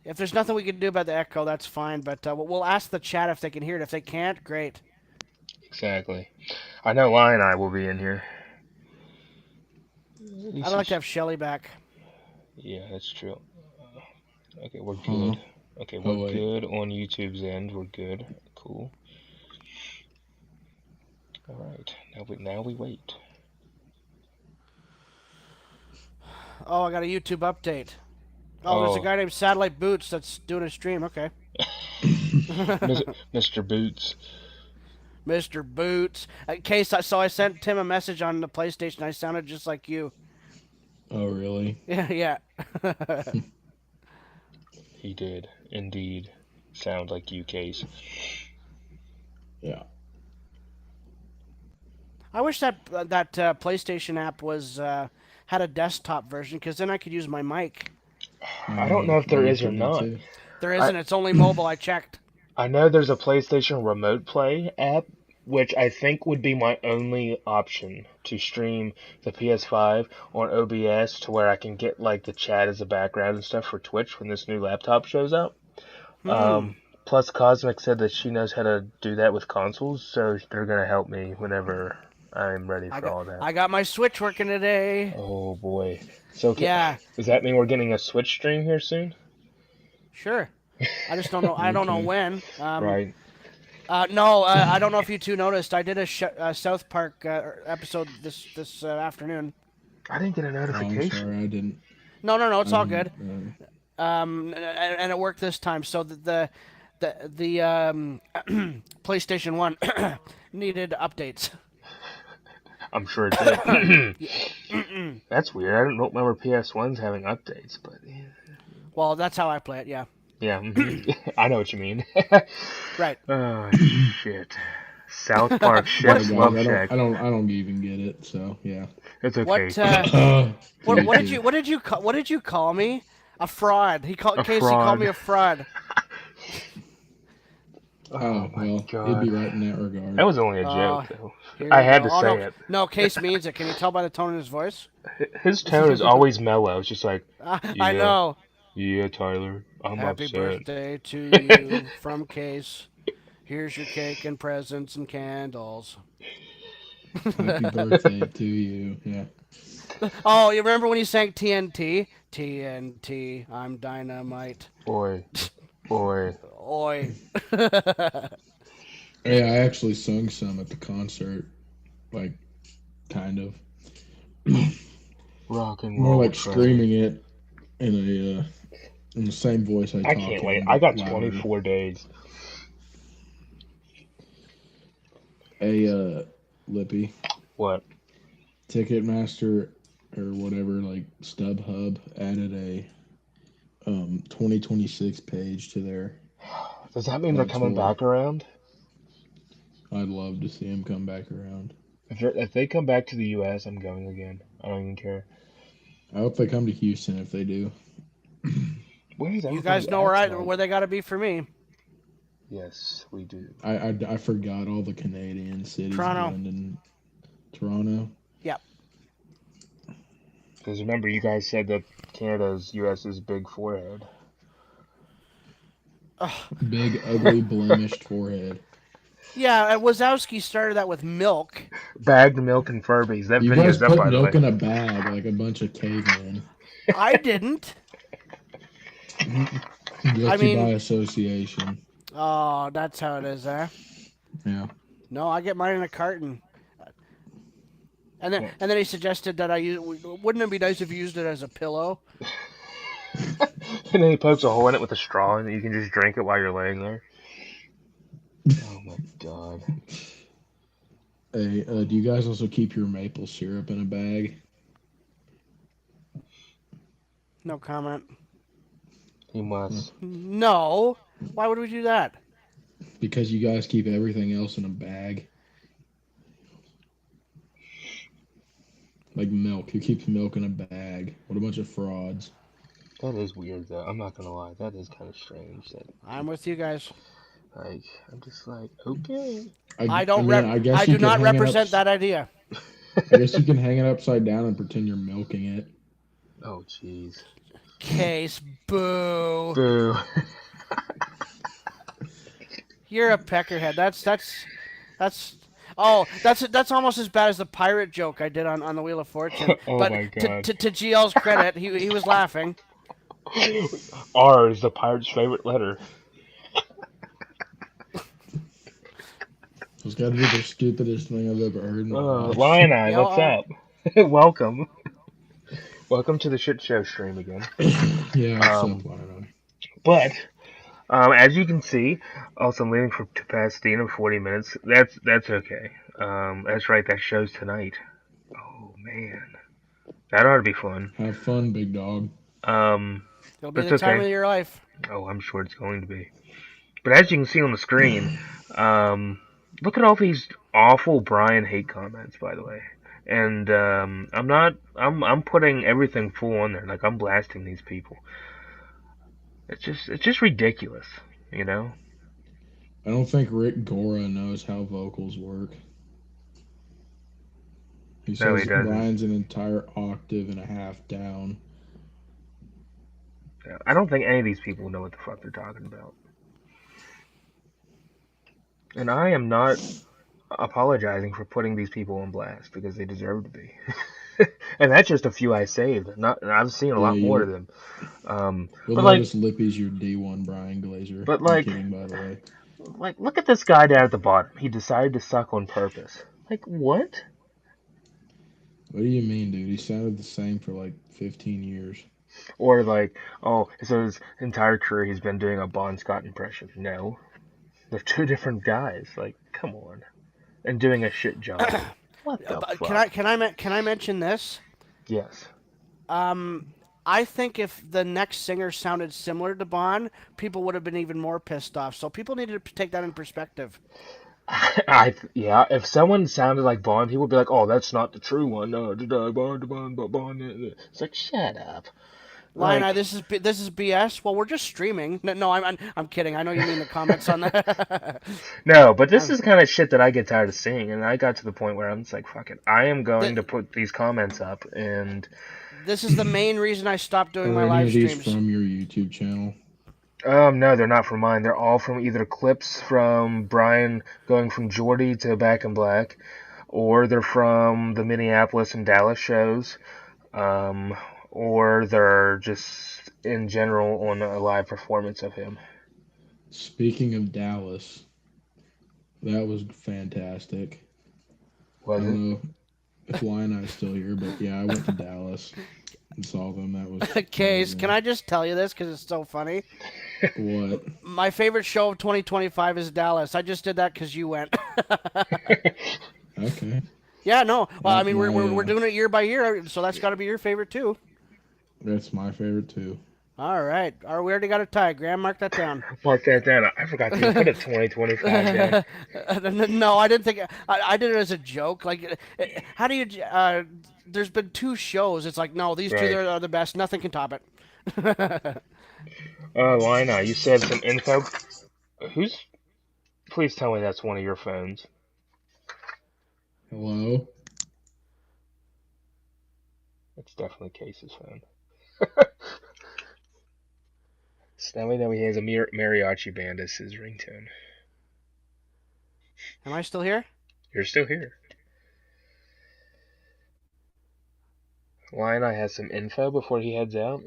If there's nothing we can do about the echo, that's fine. But we'll ask the chat if they can hear it. If they can't, great. Exactly. I know Lion and I will be in here. At I'd least like to he's... have Shelly back. Yeah, that's true. Okay, we're Huh? good. Okay, we're Oh wait. good on YouTube's end. We're good. Cool. All right. Now we wait. Oh, I got a YouTube update. Oh, there's a Oh, guy named Satellite Boots that's doing a stream. Okay. Mr. Boots. Mr. Boots. So I sent Tim a message on the PlayStation. I sounded just like you. Oh really? Yeah, yeah. He did indeed sound like you, Case. Yeah. I wish that PlayStation app was had a desktop version, because then I could use my mic. I don't know if That there would is or be good not. too. There I isn't. It's only mobile. I checked. I know there's a PlayStation Remote Play app, which I think would be my only option to stream the PS5 on OBS to where I can get like the chat as a background and stuff for Twitch when this new laptop shows up. Hmm. Plus, Cosmic said that she knows how to do that with consoles, so they're gonna help me whenever I'm ready I for got all that. I got my Switch working today. Oh boy. So Yeah, does that mean we're getting a Switch stream here soon? sure. I just don't know. I don't know Okay. when. Right. No, I don't know if you two noticed. I did a South Park episode this afternoon. I didn't get a Oh, I'm notification. sorry. I didn't. No, it's I all didn't. good. And it worked this time. So the PlayStation One needed updates. I'm sure it did. That's weird. I don't remember PS1s having updates, but Well, that's how I play it. Yeah. yeah, I know what you mean. Right. Oh shit. South Park Sorry Chef's guys. Love I don't. Shack. I don't. I don't even get it. So yeah. It's okay. What Me what did too. you call me? A fraud. A Casey called me fraud. a fraud. Oh My well, he'd god. be right in that regard. That was only a joke, Uh, though. Here I you had go. to Oh say no, it. no. Case means it. Can you tell by the tone in his voice? His tone is always mellow. It's just like, I yeah, know. yeah, Tyler, I'm Happy upset. birthday to you from Case. Here's your cake and presents and candles. Happy birthday to you. Yeah. Oh, you remember when he sang TNT? TNT, I'm dynamite. Boy, boy. Oi. Hey, I actually sung some at the concert. Like, kind of. Rock and More roll. like Trey. screaming it in a in the same voice I I talk can't in, wait. I but got louder. 24 days. Hey, Lippy, What? Ticketmaster or whatever, like StubHub added a 2026 page to their Does that mean they're coming tour. back around? I'd love to see him come back around. If they come back to the U.S., I'm going again. I don't even care. I hope they come to Houston if they do. Where is You everybody guys know at tonight? where they gotta be for me. Yes, we do. I forgot all the Canadian cities Toronto. blend in Toronto. Yep. Because remember, you guys said that Canada's U.S.'s big forehead. Big, ugly, blemished forehead. Yeah, Wazowski started that with milk. Bagged milk and Furbies. That You guys video's up, put by the milk way. in a bag like a bunch of cavemen. I didn't. Guilty by association. Oh, that's how it is, eh? Yeah. No, I get mine in a carton. And then he suggested that wouldn't it be nice if you used it as a pillow? And then he pokes a hole in it with a straw, and you can just drink it while you're laying there. Oh my god. Hey, do you guys also keep your maple syrup in a bag? No comment. He must. No. Why would we do that? Because you guys keep everything else in a bag. Like milk. Who keeps milk in a bag? What a bunch of frauds. That is weird, though. I'm not gonna lie. That is kind of strange. That, I'm with you guys. like, I'm just like, okay. I guess do you could not hang it represent that idea. I guess you can hang it upside down and pretend you're milking it. Oh, jeez. Case, boo. Boo. You're a peckerhead. That's almost as bad as the pirate joke I did on the Wheel of Fortune. Oh But my god. to GL's credit, he was laughing. R is the pirate's favorite letter. It's got to be the stupidest thing I've ever heard in my life. Lion Eye, Yeah, what's up? Welcome. Welcome to the shit show stream again. Yeah, what's Um, up, Lion Eye? But as you can see, also I'm leaving to Pasadena in 40 minutes. That's okay. That's right. That show's tonight. Oh man, that ought to be fun. Have fun, big dog. It'll be That's the time okay. of your life. Oh, I'm sure it's going to be. But as you can see on the screen, look at all these awful Brian hate comments, by the way. And I'm putting everything full on there. Like I'm blasting these people. It's just ridiculous, you know. I don't think Rick Gora knows how vocals work. He No, he says doesn't. Brian's an entire octave and a half down. I don't think any of these people know what the fuck they're talking about. And I am not apologizing for putting these people on blast because they deserve to be. And that's just a few I saved. I've seen a lot more of them. We'll but like, notice Lippy's your D1 Brian Glazer. But I'm like, kidding, by the way. Like, look at this guy down at the bottom. He decided to suck on purpose. Like, what? What do you mean, dude? He sounded the same for like 15 years. Or like, oh, so his entire career he's been doing a Bon Scott impression. No. They're two different guys. Like, come on. And doing a shit job. What the fuck? Can I mention this? Yes. I think if the next singer sounded similar to Bon, people would have been even more pissed off. So people need to take that in perspective. Yeah, if someone sounded like Bon, people would be like, oh, that's not the true one. No, Bon. It's like, shut up. Lion Eye, this is BS. Well, we're just streaming. No, I'm kidding. I know you mean the comments on that. No, but this is kind of shit that I get tired of seeing, and I got to the point where I'm just like, fuck it. I am going to put these comments up, and this is the main reason I stopped doing my Are any live of these streams. from your YouTube channel? no, they're not from mine. They're all from either clips from Brian going from Geordie to Back in Black, or they're from the Minneapolis and Dallas shows, or they're just in general on a live performance of him. Speaking of Dallas, that was fantastic. Was I it? don't know if Lion Eye's still here, but yeah, I went to Dallas and saw them. That was Case, amazing. can I just tell you this because it's so funny? What? My favorite show of 2025 is Dallas. I just did that because you went. Okay. Yeah, no. Well, I That's mean, my, we're doing it year by year, so that's got to be your favorite too. That's my favorite too. All right. We already got a tie. Graham, mark that down. Mark that down. I forgot to put a 2025 down. No, I didn't think. I did it as a joke. Like, how do you? There's been two shows. It's like, no, these two Right. are the best. Nothing can top it. Why not? You said some info. Who's? Please tell me that's one of your phones. Hello? It's definitely Case's phone. So now we know he has a mariachi band as his ringtone. Am I still here? You're still here. Lion Eye has some info before he heads out.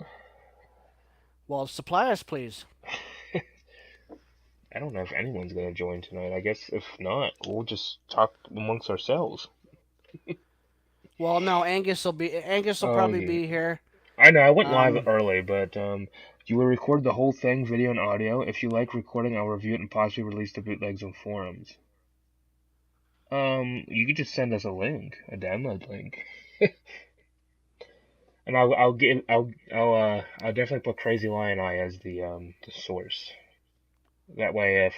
Well, supply us, please. I don't know if anyone's going to join tonight. I guess if not, we'll just talk amongst ourselves. Well, no, Angus will probably yeah. be here. I know, I went live early, but you will record the whole thing, video and audio. If you like recording, I'll review it and possibly release the bootlegs on forums. You could just send us a link, a download link. And I'll definitely put Crazy Lion Eye as the source. That way,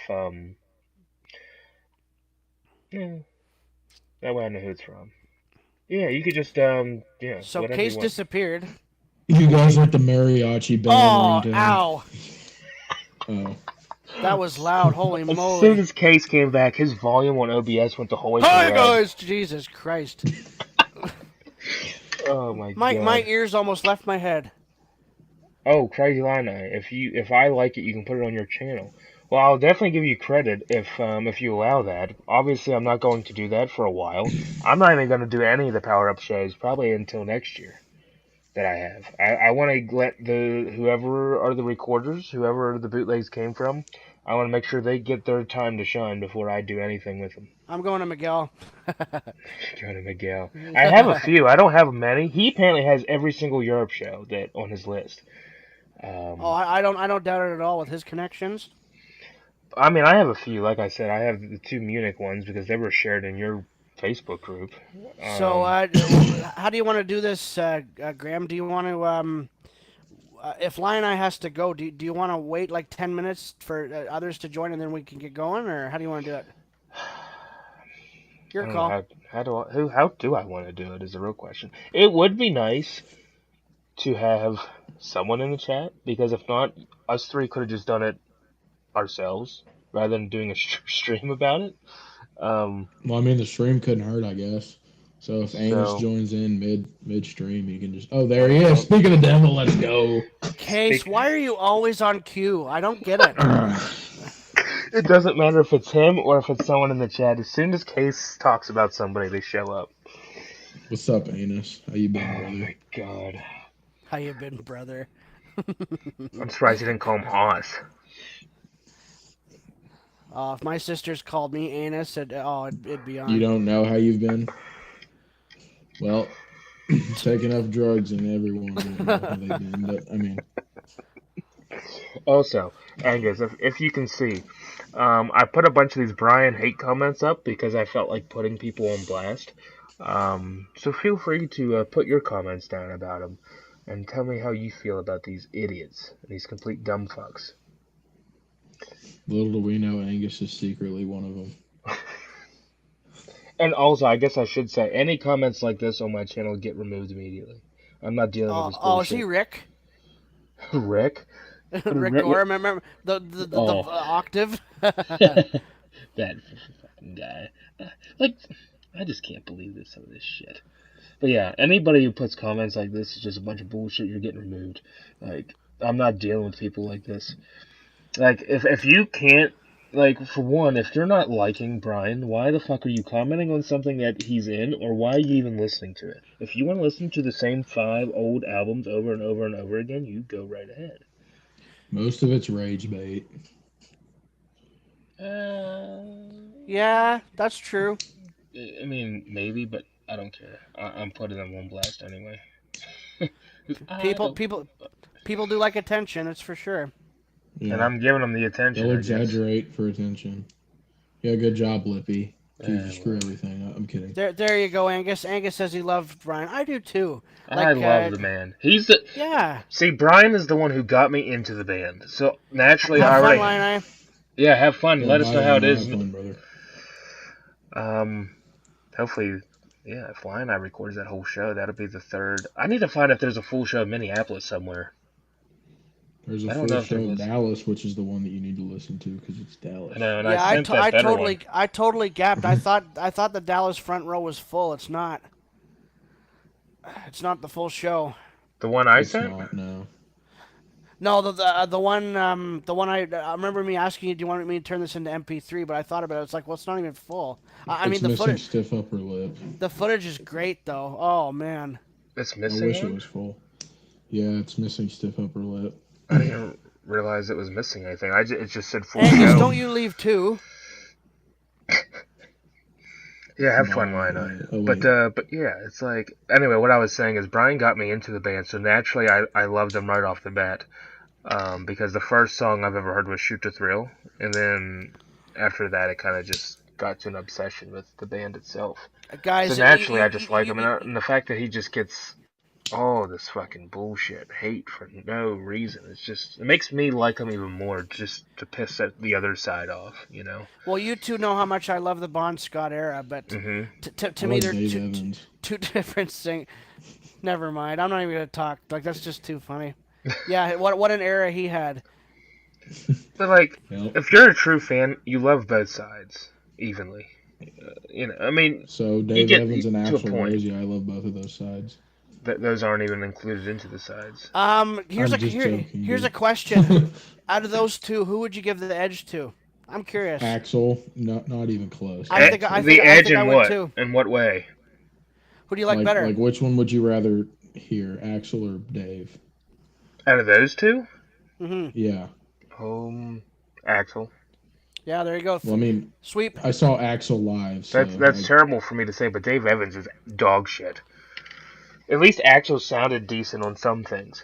that way I know who it's from. Yeah, you could just yeah. So whatever Case you want. disappeared. You guys like the mariachi band ringtone? Ow! Oh. That was loud. Holy As soon moly! as Case came back, his volume on OBS went the whole way to Hi the guys! Jesus Christ! Oh my god. My ears almost left my head. Oh, Crazy Line Eye. If I like it, you can put it on your channel. Well, I'll definitely give you credit if you allow that. Obviously, I'm not going to do that for a while. I'm not even going to do any of the Power Up shows probably until next year that I have. I want to let whoever are the recorders, whoever the bootlegs came from, I want to make sure they get their time to shine before I do anything with them. I'm going to Miguel. Go to Miguel. I have a few. I don't have many. He apparently has every single Europe show that on his list. Oh, I don't doubt it at all with his connections. I mean, I have a few. Like I said, I have the two Munich ones because they were shared in your Facebook group. So, Um, how do you want to do this, Graham? Do you want to, if Lion Eye has to go, do you want to wait like 10 minutes for others to join and then we can get going, or how do you want to do it? I Your don't know call. how do I want to do it is a real question. It would be nice to have someone in the chat because if not, us three could have just done it ourselves rather than doing a stream about it. Well, I mean, the stream couldn't hurt, I guess. So if Anus So joins in midstream, you can just. Oh, there he is. Speaking of the devil, let's go. Case, why are you always on cue? I don't get it. it doesn't matter if it's him or if it's someone in the chat. As soon as Case talks about somebody, they show up. What's up, Anus? How you been, Oh brother? my god. How you been, brother? I'm surprised you didn't call him Oz. If my sisters called me Anus, it'd be on. You don't know how you've been? Well, take enough drugs and everyone won't know how they've been. But I mean, Also, Angus, if you can see, I put a bunch of these Brian hate comments up because I felt like putting people on blast. So feel free to put your comments down about him and tell me how you feel about these idiots, these complete dumb fucks. little do we know, Angus is secretly one of them. And also, I guess I should say, any comments like this on my channel get removed immediately. I'm not dealing with this Is he bullshit. Rick? Rick? Rick Gore, remember the Oh. octave? That fucking guy. Like, I just can't believe some of this shit. But yeah, anybody who puts comments like this is just a bunch of bullshit. You're getting removed. Like, I'm not dealing with people like this. Like, if you can't, like, for one, if you're not liking Brian, why the fuck are you commenting on something that he's in, or why are you even listening to it? If you want to listen to the same 5 old albums over and over and over again, you go right ahead. Most of it's rage bait. Yeah, that's true. I mean, maybe, but I don't care. I'm putting them on blast anyway. People do like attention, it's for sure. Yeah. And I'm giving them the attention. They'll I guess. exaggerate for attention. Yeah, good job, Lippy. Dude, Yeah, you screw everything up. I'm kidding. There you go, Angus. Angus says he loved Brian. I do too. I love the man. He's the Yeah. See, Brian is the one who got me into the band. So naturally, Have I fun, already Lion Eye. yeah, have fun. Yeah, Let us know how it is. Have fun, brother. Hopefully, yeah. If Lion Eye records that whole show, that'll be the 3rd. I need to find if there's a full show of Minneapolis somewhere. There's I a don't know full if there show of was. Dallas, which is the one that you need to listen to because it's Dallas. I know, and Yeah, I sent that better one. I totally gapped. I thought the Dallas front row was full. It's not. It's not the full show. The one I It's sent. not, no. No, the one I remember me asking you, do you want me to turn this into MP3? But I thought about it. It's like, well, it's not even full. I mean, It's the missing footage. stiff upper lip. The footage is great though. Oh man. It's I missing wish one. it was full. Yeah, it's missing stiff upper lip. I didn't realize it was missing anything. It just said full Angus, show. don't you leave too. Yeah, have fun, No, Lion Eye. oh, But yeah, it's like anyway. What I was saying is Brian got me into the band, so naturally I loved him right off the bat. Because the first song I've ever heard was "Shoot to Thrill," and then after that it kind of just got to an obsession with the band itself. Guys, So naturally I just like him, and the fact that he just gets all this fucking bullshit hate for no reason, it makes me like him even more, just to piss at the other side off, you know. Well, you two know how much I love the Bon Scott era, but Mhm. to I me like they're Dave Evans. two different things. Never mind. I'm not even gonna talk. Like that's just too funny. Yeah, what an era he had. But like, Yep. if you're a true fan, you love both sides evenly. You know, I mean, So Dave get Evans and to a Axl point. Rose, yeah, I love both of those sides. those aren't even included into the sides. Here's I'm just joking, here's a dude. question. Out of those two, who would you give the edge to? I'm curious. Axel, not even close. I think The edge I in would what? too. In what way? Who do you like better? Like which one would you rather hear, Axel or Dave? Out of those two? Yeah. Axel. Yeah, there you go. Well, I mean, Sweep. I saw Axel live. So That's terrible for me to say, but Dave Evans is dog shit. At least Axel sounded decent on some things.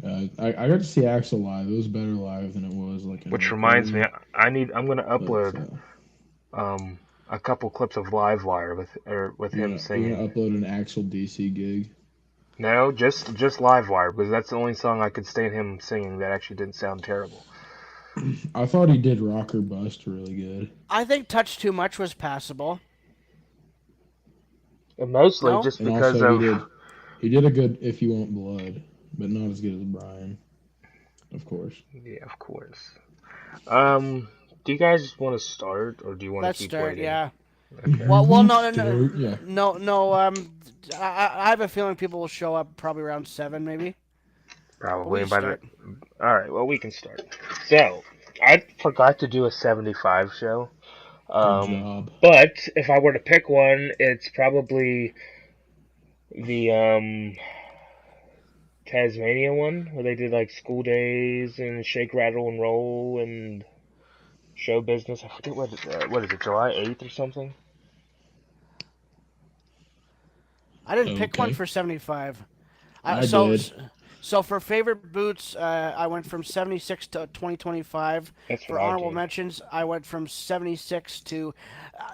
I got to see Axel live. It was better live than it was like. Which reminds me, I'm gonna But, upload a couple clips of Livewire with him you're singing. gonna upload an Axel DC gig. No, just Livewire, because that's the only song I could stand him singing that actually didn't sound terrible. I thought he did Rock or Bust really good. I think Touch Too Much was passable. And mostly No? just And because also of he did a good If You Want Blood, but not as good as Brian, of course. yeah, of course. Do you guys want to start, or do you want Let's to keep start. waiting? Yeah. Okay. Well, no. Start, yeah. No. I have a feeling people will show up probably around 7, maybe. Probably We by start. the. All right. Well, we can start. So, I forgot to do a 75 show. Good job. But if I were to pick one, it's probably the Tasmania one, where they did like School Days and Shake, Rattle, and Roll and Show Business. I forget what is it, July 8th or something? I didn't pick one Okay. for 75. I so, did. So for favorite boots, I went from 76 to 2025. That's For what I honorable did. mentions, I went from 76 to.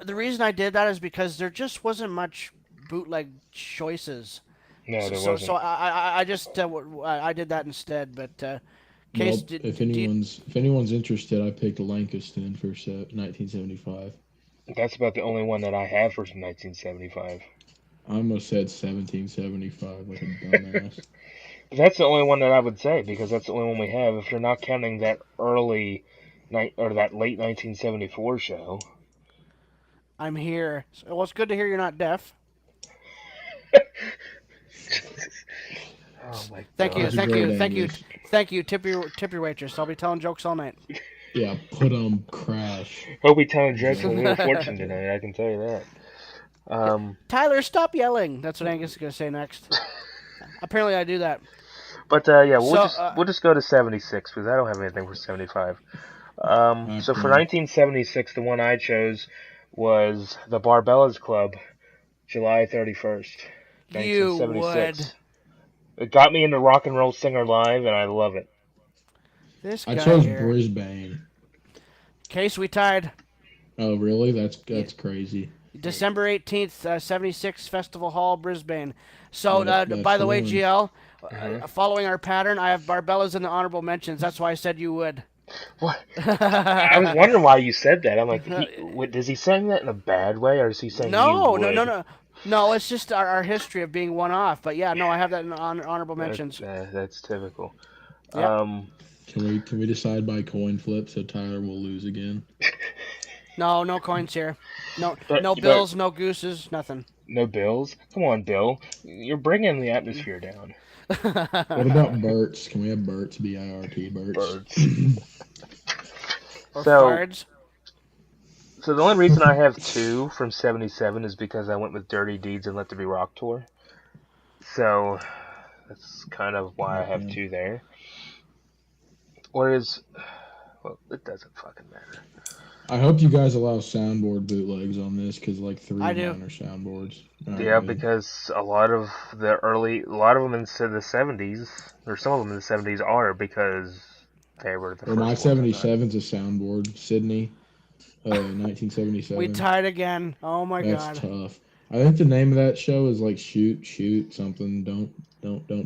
The reason I did that is because there just wasn't much bootleg choices. No, there So wasn't. I just I did that instead. But Case, Well, if anyone's interested, I picked Langston for 1975. That's about the only one that I have for 1975. I almost said 1775 like a dumbass. That's the only one that I would say, because that's the only one we have. If you're not counting that that late 1974 show. I'm here. Well, it's good to hear you're not deaf. Oh my Thank you, God. thank you. Tip your waitress. I'll be telling jokes all night. Yeah, put crash. Hope we telling jokes on Wheel of Fortune tonight, I can tell you that. Tyler, stop yelling. That's what Angus is gonna say next. Apparently, I do that. But yeah, So, we'll just go to 76 because I don't have anything for 75. So for 1976, the one I chose was the Barbellas Club, July 31st, You 1976. would. It got me into Rock and Roll Singer Live, and I love it. This guy I chose here. Brisbane. Case, we tied. Oh, really? That's crazy. December 18th, 76 Festival Hall, Brisbane. So, That's by the way, the GL, following our pattern, I have Barbellas in the honorable mentions. That's why I said you would. What? I was wondering why you said that. I'm like, does he saying that in a bad way, or is he saying No, you would? no. No, it's just our history of being one off. But yeah, no, I have that in honorable mentions. That's typical. Yep. Can we decide by coin flip so Tyler will lose again? No coins here. No But- bills, no gooses, nothing. No bills? Come on, Bill. You're bringing the atmosphere down. What about Burt's? Can we have Burt's, B-I-R-T, Burt's? Birds. Or So- fards. So the only reason I have 2 from 77 is because I went with Dirty Deeds and Let There Be Rock Tour. So that's kind of why I have 2 there. Well, it doesn't fucking matter. I hope you guys allow soundboard bootlegs on this, because like 3 I of do. mine are soundboards. Yeah, because a lot of them in the 70s, or some of them in the 70s are because they were the Well, first my ones I thought. 77's a soundboard. Sydney, 1977. We tied again. Oh my That's god. tough. I think the name of that show is like shoot something, don't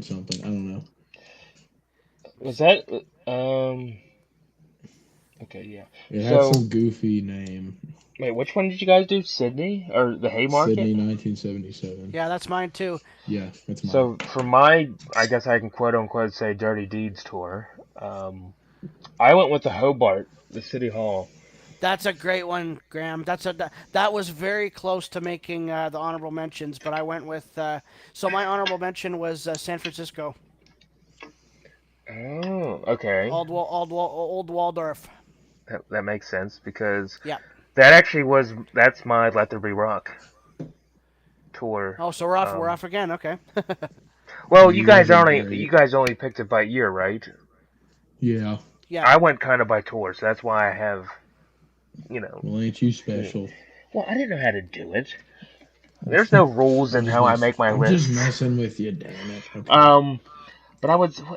something. I don't know. Was that okay, yeah. It had So- some goofy name. Wait, which one did you guys do? Sydney or the Haymarket? Sydney, 1977. Yeah, that's mine too. Yeah, that's mine. So for my, I guess I can quote unquote say Dirty Deeds tour. I went with the Hobart, the City Hall, That's a great one, Graham. That was very close to making the honorable mentions, but I went with. So my honorable mention was San Francisco, Oh, okay. Old Waldorf. That makes sense because Yeah. that's my Let There Be Rock tour. Oh, so we're off. We're Um, off again. Okay. well, You guys are you great. guys only picked it by year, right? Yeah. Yeah. I went kind of by tour, so that's why I have, you know. Well, ain't you special? Well, I didn't know how to do it. There's no rules in how I make my I'm just lists. messing with you, damn it. Okay. But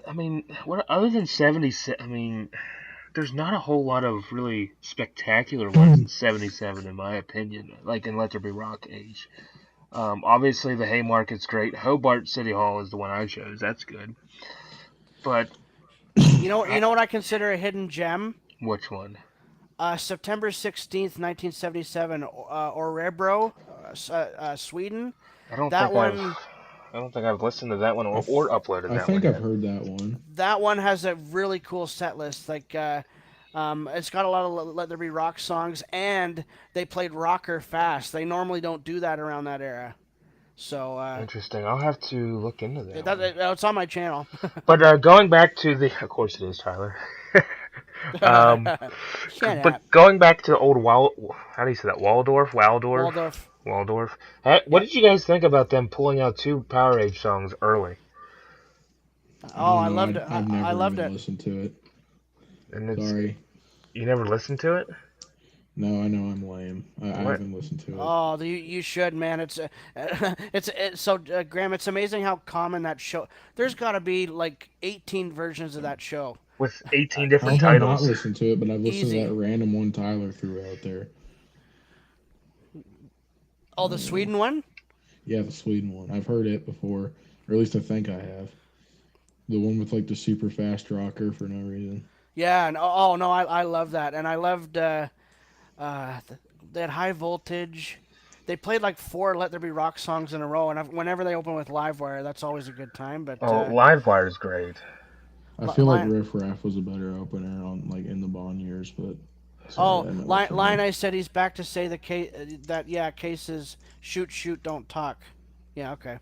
I mean, what other than 77? I mean, there's not a whole lot of really spectacular ones in 77, in my opinion. Like in Let There Be Rock age. Obviously the Haymarket's great. Hobart City Hall is the one I chose. That's good. But You know what I consider a hidden gem. which one? September 16th, 1977, Orebro, Sweden. I don't That think I've one, I don't think I've listened to that one I, f- or uploaded I that one think I've yet. heard that one. that one has a really cool set list. It's got a lot of Let There Be Rock songs, and they played Rocker Fast. They normally don't do that around that era. So Interesting. I'll have to look into that one. it's on my channel. But going back to the, of course it is, Tyler. um, Shut up, but going back to old how do you say that? Waldorf. Waldorf. Waldorf. What Yep. did you guys think about them pulling out two Power Age songs early? I Oh, don't I know. loved it. I've I never loved even it. listened to it. And it's Sorry. you never listened to it? No, I know I'm lame. I What? haven't listened to it. Oh, you should, man. Graham. It's amazing how common that show. There's got to be like 18 versions of that show. With 18 How different have I not titles. listened to it, but I've listened to Easy. that random one Tyler threw out there. Oh, the Sweden one. Yeah, the Sweden one. I've heard it before, or at least I think I have. The one with like the super fast rocker for no reason. Yeah, and oh no, I love that, and I loved they had High Voltage. They played like four Let There Be Rock songs in a row, and whenever they open with Livewire, that's always a good time. But Oh, Livewire is great. I feel like Lion, Riff Raff was a better opener on like in the Bond years, but sorry, I know what you Lion, mean. I said he's back to say the case that yeah, cases shoot, don't talk. Yeah, okay.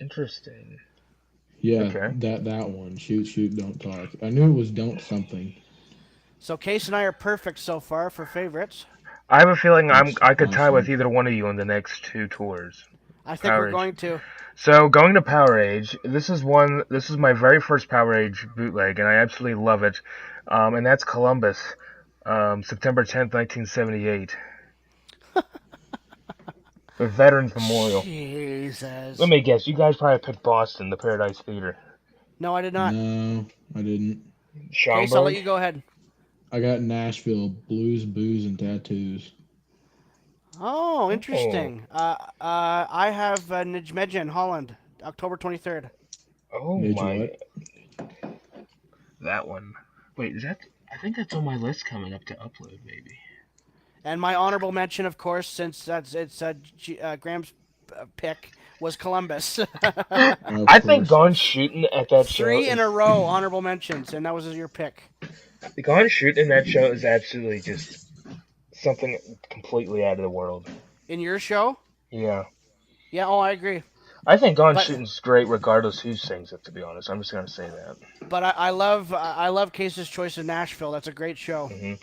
Interesting. Yeah, Okay. that one. Shoot, don't talk. I knew it was don't something. So Case and I are perfect so far for favorites. I have a feeling That's I could tie with awesome. either one of you on the next two tours. I think Power we're Age. going to. So going to Power Age, this is my very first Power Age bootleg, and I absolutely love it. And that's Columbus, September 10th, 1978. The Veterans Memorial. Jesus. Let me guess, you guys probably picked Boston, the Paradise Theater. No, I did not. No, I didn't. Case, I'll let Schaumburg? you go ahead. I got Nashville blues, booze, and tattoos. Oh, interesting. I have Nijmegen, Holland, October 23rd. Oh Made you my. what? That one. Wait, is that? I think that's on my list coming up to upload, maybe. And my honorable mention, of course, since it's Graham's pick, was Columbus. Of I think course. Gone Shooting at that show. Three in a row honorable mentions, and that was your pick. Gone Shooting in that show is absolutely just something completely out of the world. In your show? Yeah. Yeah, oh, I agree. I think Gone But Shooting's great regardless who sings it, to be honest. I'm just going to say that. but I love Case's choice of Nashville. That's a great show. hmm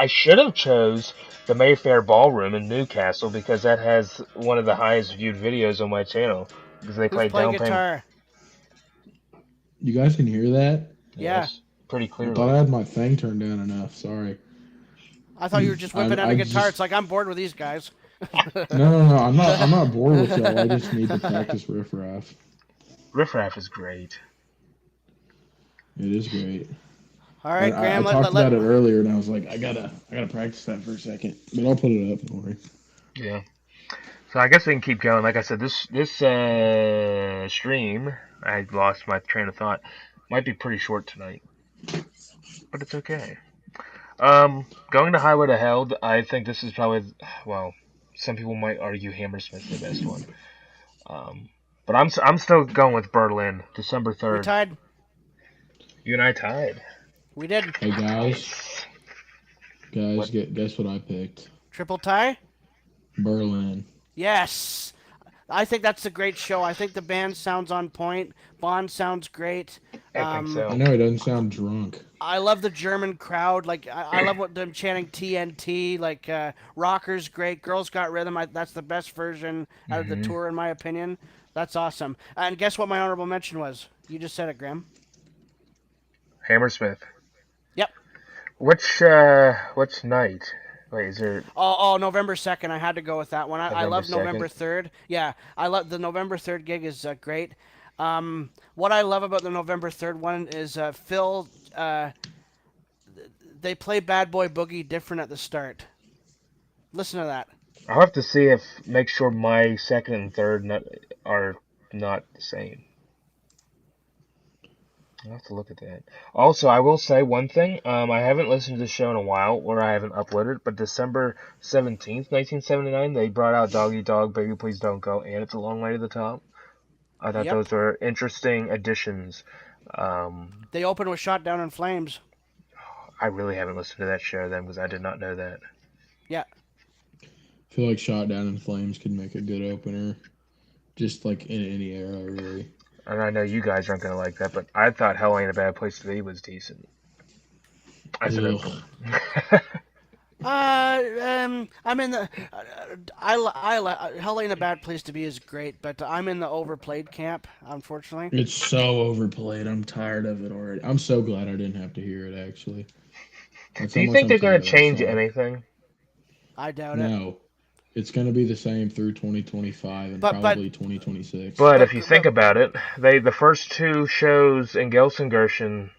I should have chose the Mayfair Ballroom in Newcastle because that has one of the highest viewed videos on my channel because they Who's play playing Down Payment. guitar? You guys can hear that? Yeah. Yes, pretty I clearly. thought I had my thing turned down enough. Sorry. I thought you were just whipping out I a guitar. just- It's like I'm bored with these guys. No. I'm not bored with y'all. I just need to practice Riff Raff. Riff Raff is great. It is great. All right, I Graham. talked about it earlier, and I was like, I gotta practice that for a second. But I'll put it up. Don't worry. Yeah. So I guess we can keep going. Like I said, this stream, I lost my train of thought, might be pretty short tonight, but it's okay. Going to Highway to Hell, I think this is probably, well, some people might argue Hammersmith's the best one. But I'm still going with Berlin, December We 3rd. tied. You and I tied. We did. Hey guys, Guys, guess what I picked? Triple tie? Berlin. Yes. I think that's a great show. I think the band sounds on point. Bond sounds great. I think I so. know he doesn't sound drunk. I love the German crowd. Like I love what them chanting TNT. Like Rocker's great. Girls Got Rhythm. That's the best version out of the Mm-hmm. tour, in my opinion. That's awesome. And guess what my honorable mention was? You just said it, Graham. Hammersmith. Yep. Which night? Wait, is there Oh, November 2nd. I had to go with that one. I November love November 2nd? 3rd. Yeah, I love the November 3rd gig is great. What I love about the November 3rd one is Phil. They play Bad Boy Boogie different at the start. Listen to that. I'll have to make sure my second and third are not the same. I'll have to look at that. Also, I will say one thing. I haven't listened to the show in a while, or I haven't uploaded. But December 17th, 1979, they brought out Doggy Dog, Baby Please Don't Go, and It's a Long Way to the Top. I thought Yep. those were interesting additions. They open with Shot Down in Flames. I really haven't listened to that show then because I did not know that. Yeah. I feel like Shot Down in Flames could make a good opener. Just like in any era, really. And I know you guys aren't going to like that, but I thought Hell Ain't a Bad Place to Be was decent. I said Ugh. I'm in the. Hell Ain't a Bad Place to Be is great, but I'm in the overplayed camp, unfortunately. It's so overplayed. I'm tired of it already. I'm so glad I didn't have to hear it, actually. That's Do how you much think I'm they're going tired to of that change song. anything? I doubt it. No. It's going to be the same through 2025 and But- probably 2026. But But- if you think about it, the first two shows in Gelsenkirchen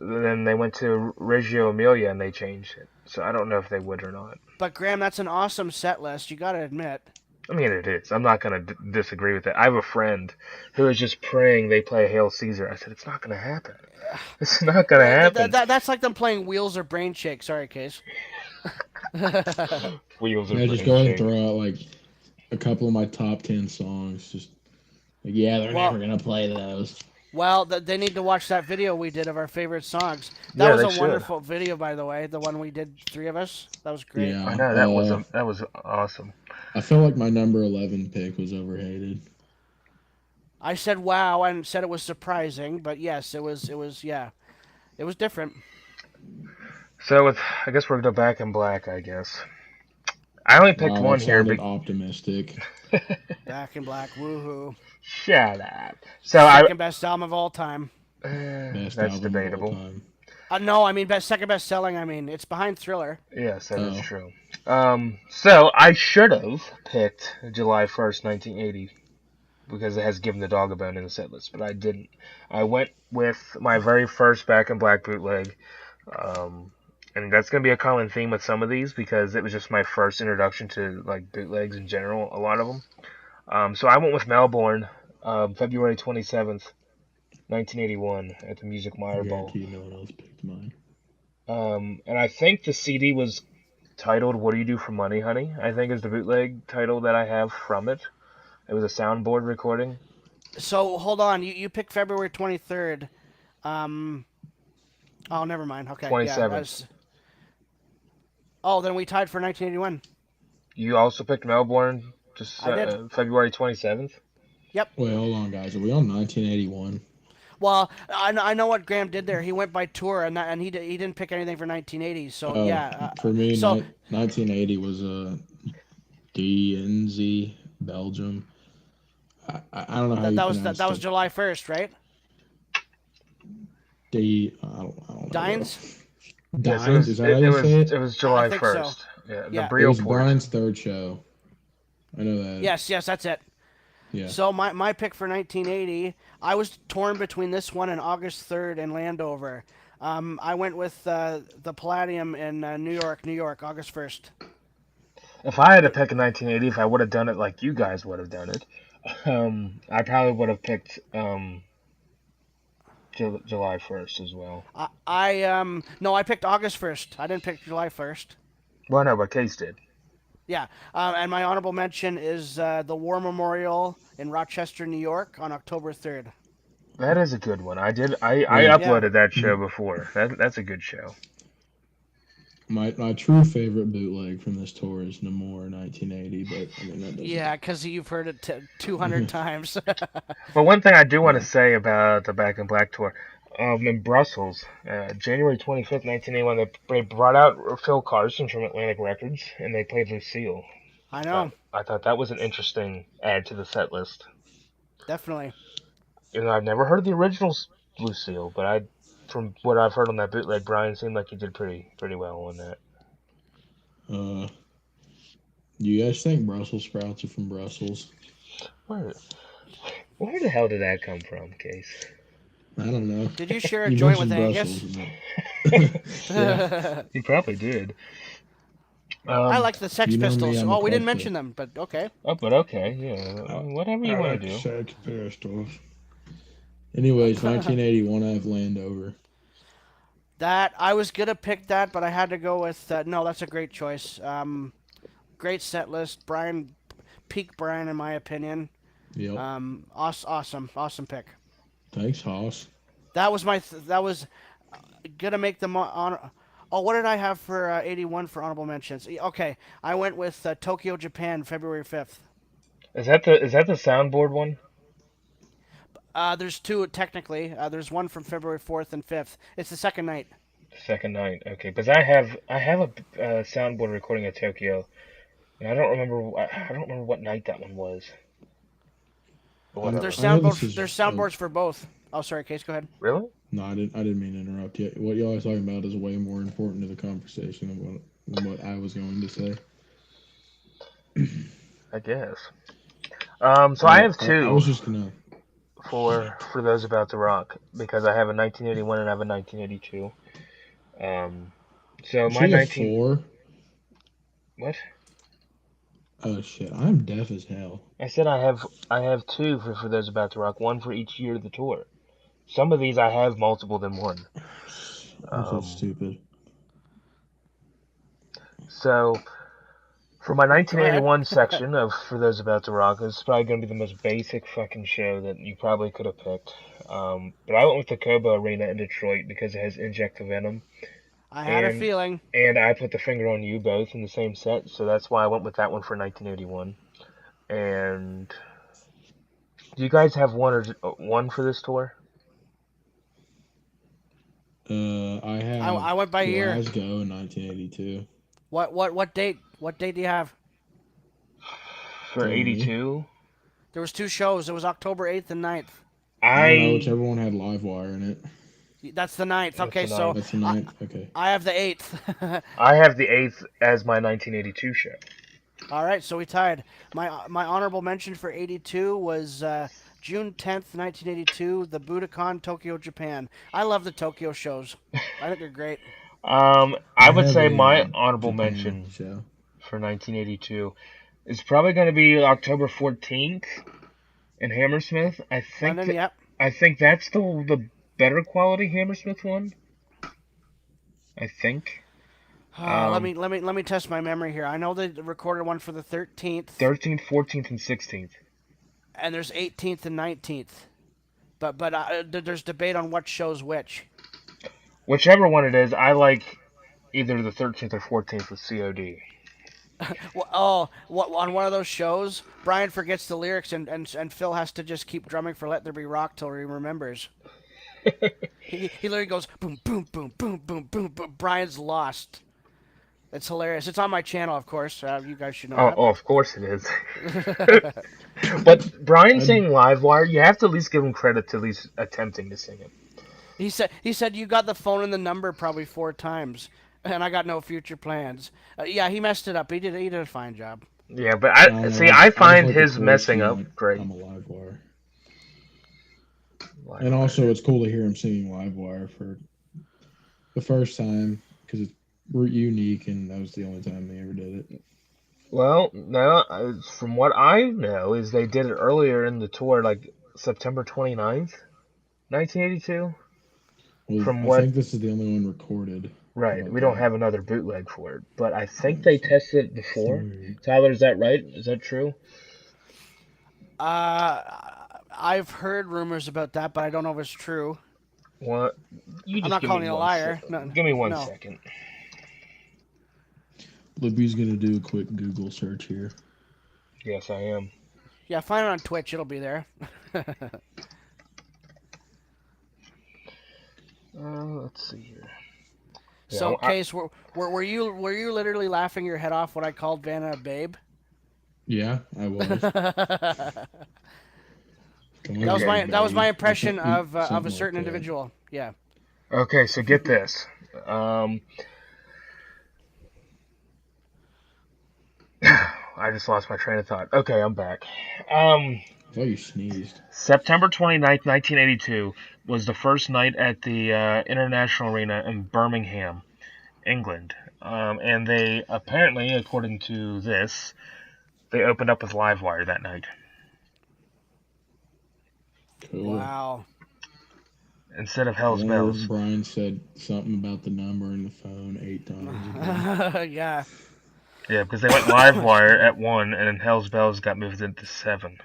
then they went to Reggio Emilia and they changed it. So I don't know if they would or not. But Graham, that's an awesome set list. You got to admit. I mean, it is. I'm not going to disagree with it. I have a friend who is just praying they play Hail Caesar. I said, it's not going to happen. It's not going to happen. That's like them playing Wheels or Brain Shake. Sorry, Case. Wheels are Yeah, just go ahead and throw out like a couple of my top 10 songs. Just like, yeah, they're Well- never going to play those. Well, they need to watch that video we did of our favorite songs. That Yeah, was they a should. wonderful video, by the way. The one we did, three of us. That was great. Yeah. I know, that was awesome. I feel like my number 11 pick was overhated. I said wow and said it was surprising, but yes, it was yeah. It was different. So I guess we're going to go Back in Black, I guess. I only picked Wow, one that here. sounded optimistic. Back in Black, woohoo. Shut up. So Second best album of all time. Best that's album of all debatable. time. No, I mean second best selling. I mean it's behind Thriller. Yes, that is Oh. true. So I should have picked July 1st, 1980, because it has Given the Dog a Bone in the set list, but I didn't. I went with my very first Back in Black bootleg, and that's going to be a common theme with some of these because it was just my first introduction to like bootlegs in general, a lot of them. So I went with Melbourne, February 27th, 1981, at the Music I Mire Bowl. guarantee no one else picked mine. And I think the CD was titled "What Do You Do for Money, Honey?" I think is the bootleg title that I have from it. It was a soundboard recording. So hold on, you picked February 23rd. Oh, never mind. Okay. 27th. Oh, then we tied for 1981. You also picked Melbourne, just I did. February 27th. Wait, hold on, guys. Are we on 1981? Well, I know what Graham did there. He went by tour, and he didn't pick anything for 1980. So Oh, yeah. for me, so 1980 was DNZ, Belgium. I don't know how you that was pronounce that was it. July 1st, right? I don't know. Dines. Yes, Dines, is that how you say it? It was July think so. 1st. Yeah, the Yeah. It Brio was Port. Brian's third show. I know that. Yes, that's it. Yeah. So my pick for 1980, I was torn between this one and August 3rd in Landover. I went with the Palladium in New York, August 1st. If I had to pick in 1980, if I would have done it like you guys would have done it, I probably would have picked July 1st as well. No, I picked August 1st. I didn't pick July 1st. Well, no, but Case did. Yeah, and my honorable mention is the War Memorial in Rochester, New York, on October 3rd. That is a good one. I Yeah. uploaded that show before. That's a good show. my true favorite bootleg from this tour is Namor 1980, but I mean that doesn't. Yeah, because you've heard it 200 times. But one thing I do want to Yeah. say about the Back in Black tour, in Brussels, January 25th, 1981, they brought out Phil Carson from Atlantic Records, and they played Lucille. I know, I thought that was an interesting add to the set list. definitely. You know, I've never heard the original Lucille, but from what I've heard on that bootleg, Brian seemed like he did pretty well on that. Uh, you guys think Brussels sprouts are from Brussels? Where, where the hell did that come from, Case? I don't know. Did you share a You joint with mentioned Angus? Brussels. Yeah. He probably did. I like the Sex You know me, Pistols. I'm a Oh, we didn't Crusher. mention them, but okay. Oh, but okay, yeah, whatever you want to do. Sex Pistols. Anyways, 1981, I have Landover. That I was gonna pick that, but I had to go with no. That's a great choice. Great set list, Brian. Peak Brian, in my opinion. Yep. Awesome pick. Thanks, Hoss. That was that was gonna make them on. Oh, what did I have for 81 for honorable mentions? Okay, I went with Tokyo, Japan, February 5th. Is that the soundboard one? There's two technically. There's one from February 4th and 5th. It's the second night. Second night, okay. Because I have a soundboard recording of Tokyo, and I don't remember what night that one was. But whatever. There's I know this is- soundboards for both. Oh, sorry, Case, go ahead. Really? No, I didn't mean to interrupt you. What y'all are talking about is way more important to the conversation than what I was going to say. I guess. So I have two I was just gonna. for those about to rock because I have a 1981 and I have a 1982. So my She a 19 4. what? Oh shit! I'm deaf as hell. I said I have two for those about to rock, one for each year of the tour. Some of these I have multiple than one. I'm so stupid. So for my Go ahead. 1981 section of For Those About to Rock, it's probably going to be the most basic fucking show that you probably could have picked. But I went with the Cobo Arena in Detroit because it has Inject the Venom. I had a And feeling. and I put the finger on you both in the same set, so that's why I went with that one for 1981. And do you guys have one for this tour? I have. I went by year. Glasgow in 1982. What date? What date do you have? For Tell me. 82? There was two shows. It was October 8th and 9th. I don't know whichever one had Livewire in it. That's the 9th. That's Okay, the so That's the 9th. Okay. I have the 8th. I have the 8th as my 1982 show. All right, so we tied. My honorable mention for 82 was June 10th, 1982, the Budokan, Tokyo, Japan. I love the Tokyo shows. I think they're great. I would have say a, my honorable Japan mention show. for 1982 is probably going to be October 14th in Hammersmith. London, yep. I think that's the better quality Hammersmith one. I think. Let me test my memory here. I know they recorded one for the 13th, 13th, 14th, and 16th. and there's 18th and 19th. But there's debate on what shows which. Whichever one it is, I like either the 13th or 14th with COD. On one of those shows, Brian forgets the lyrics and Phil has to just keep drumming for "Let There Be Rock" till he remembers. he literally goes boom, boom, boom, boom, boom, boom, boom. Brian's lost. It's hilarious. It's on my channel, of course. You guys should know that. Oh, of course it is. But Brian saying Livewire, you have to at least give him credit to at least attempting to sing it. He said you got the phone and the number probably 4 times, and I got no future plans. Yeah, he messed it up. He did a fine job. Yeah, but I I find just like his the messing chorus, up great. I'm a Livewire. And also, it's cool to hear him singing Livewire for the first time because it's unique, and that was the only time they ever did it. Well, no, from what I know is they did it earlier in the tour, like September 29th, 1982. Well, From I what- think this is the only one recorded. Right, Okay. we don't have another bootleg for it, but I think they tested it before. Sweet. Tyler, is that right? Is that true? I've heard rumors about that, but I don't know if it's true. What? You I'm just not give calling me you a one liar. sec- No, give me 1 no. second. Libby's gonna do a quick Google search here. Yes, I am. Yeah, find it on Twitch. It'll be there. Let's see here. So, I- Case, were you literally laughing your head off when I called Vanna a babe? Yeah, I was. That Come on, was my everybody. impression of a Something certain like that. individual. Yeah. Okay, so get this. I just lost my train of thought. Okay, I'm back. I thought you sneezed. September 29th, 1982 was the first night at the International Arena in Birmingham, England. And they apparently, according to this, they opened up with Livewire that night. Cool. Wow. Instead of I Hell's wonder Bells. if Brian said something about the number in the phone 8 times again. Yeah. Yeah, because they went Livewire at 1, and then Hell's Bells got moved into 7.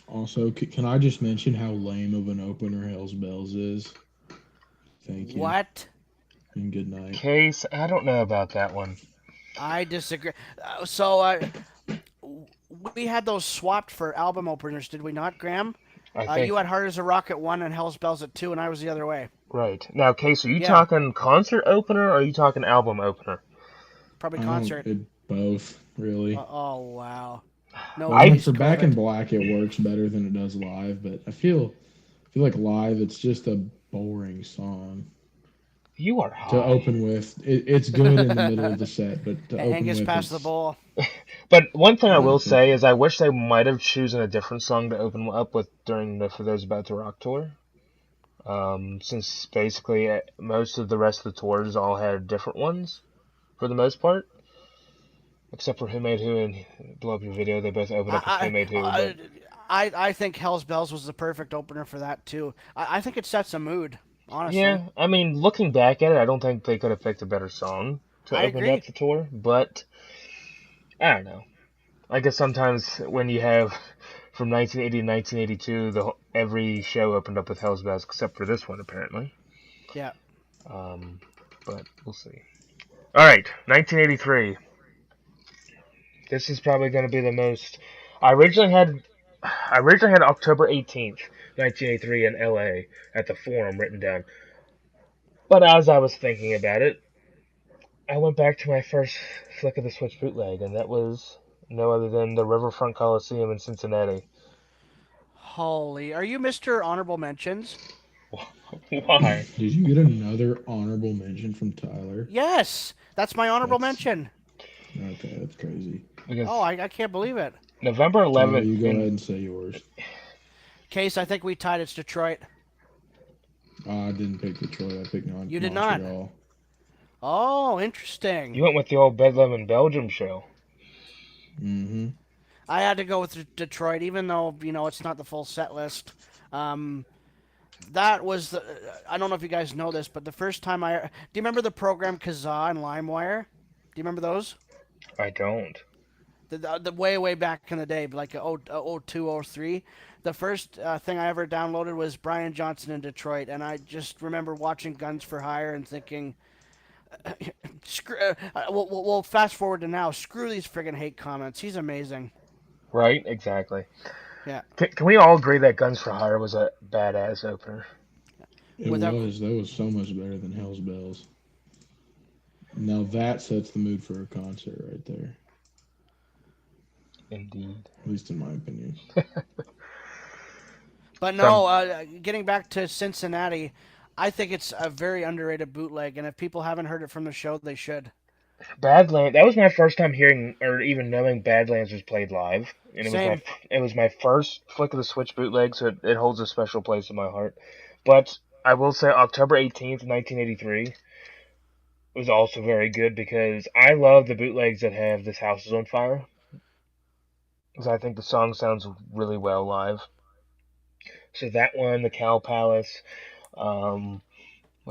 Also, can I just mention how lame of an opener Hell's Bells is? Thank you. What? And good night. Case, I don't know about that one. I disagree. We had those swapped for album openers, did we not, Graham? I think. You had Hard as a Rock at 1 and Hell's Bells at 2, and I was the other way. Right. Now, Case, are you Yeah. talking concert opener or are you talking album opener? Probably concert. Both, really. Oh, wow. No, Well, please, for go Back in ahead. Black, it works better than it does live, but I feel like live, it's just a boring song You are high. to open with. It's good in the middle of the set, but to open Angus with, passed the it's- ball. But one thing I will Mhm. say is I wish they might have chosen a different song to open up with during the For Those About to Rock tour. Since basically most of the rest of the tours all had different ones for the most part. Except for Who Made Who and Blow Up Your Video, they both opened up with Who Made Who. But I think Hell's Bells was the perfect opener for that, too. I think it sets a mood, honestly. yeah, I mean, looking back at it, I don't think they could have picked a better song to I open agree. up the tour. But I don't know. I guess sometimes when you have from 1980 to 1982, every show opened up with Hell's Bells except for this one, apparently. Yeah. But we'll see. All right, 1983. This is probably going to be the most. I originally had October 18th, 1983 in LA at the Forum written down. But as I was thinking about it, I went back to my first Flick of the Switch bootleg, and that was no other than the Riverfront Coliseum in Cincinnati. Holy. Are you Mr. Honorable Mentions? Why? Did you get another honorable mention from Tyler? Yes. That's my honorable That's- mention. Okay, that's crazy. Because Oh, I can't believe it. November Tyler, 11th. you go ahead and say yours. Case, I think we tied. It's Detroit. I didn't pick Detroit. I picked You did not. Montreal. Oh, interesting. You went with the old Bedlam in Belgium show. Mm-hmm. I had to go with Detroit, even though, it's not the full set list. That was the. I don't know if you guys know this, but the first time do you remember the program Kazaa and LimeWire? Do you remember those? I don't. The way back in the day, like 02, 03. The first thing I ever downloaded was Brian Johnson in Detroit, and I just remember watching Guns for Hire and thinking, we'll fast forward to now. Screw these friggin' hate comments. He's amazing. Right? Exactly. Yeah. Can we all agree that Guns for Hire was a badass opener? It Without- was. That was so much better than Hell's Bells. Now that sets the mood for a concert right there. Indeed. At least in my opinion. But no, getting back to Cincinnati, I think it's a very underrated bootleg, and if people haven't heard it from the show, they should. Badlands. That was my first time hearing or even knowing Badlands was played live, and Same. it was my first Flick of the Switch bootleg, so it holds a special place in my heart. But I will say October 18th, 1983 was also very good because I love the bootlegs that have This House is on Fire. Because I think the song sounds really well live. So that one, the Cow Palace. What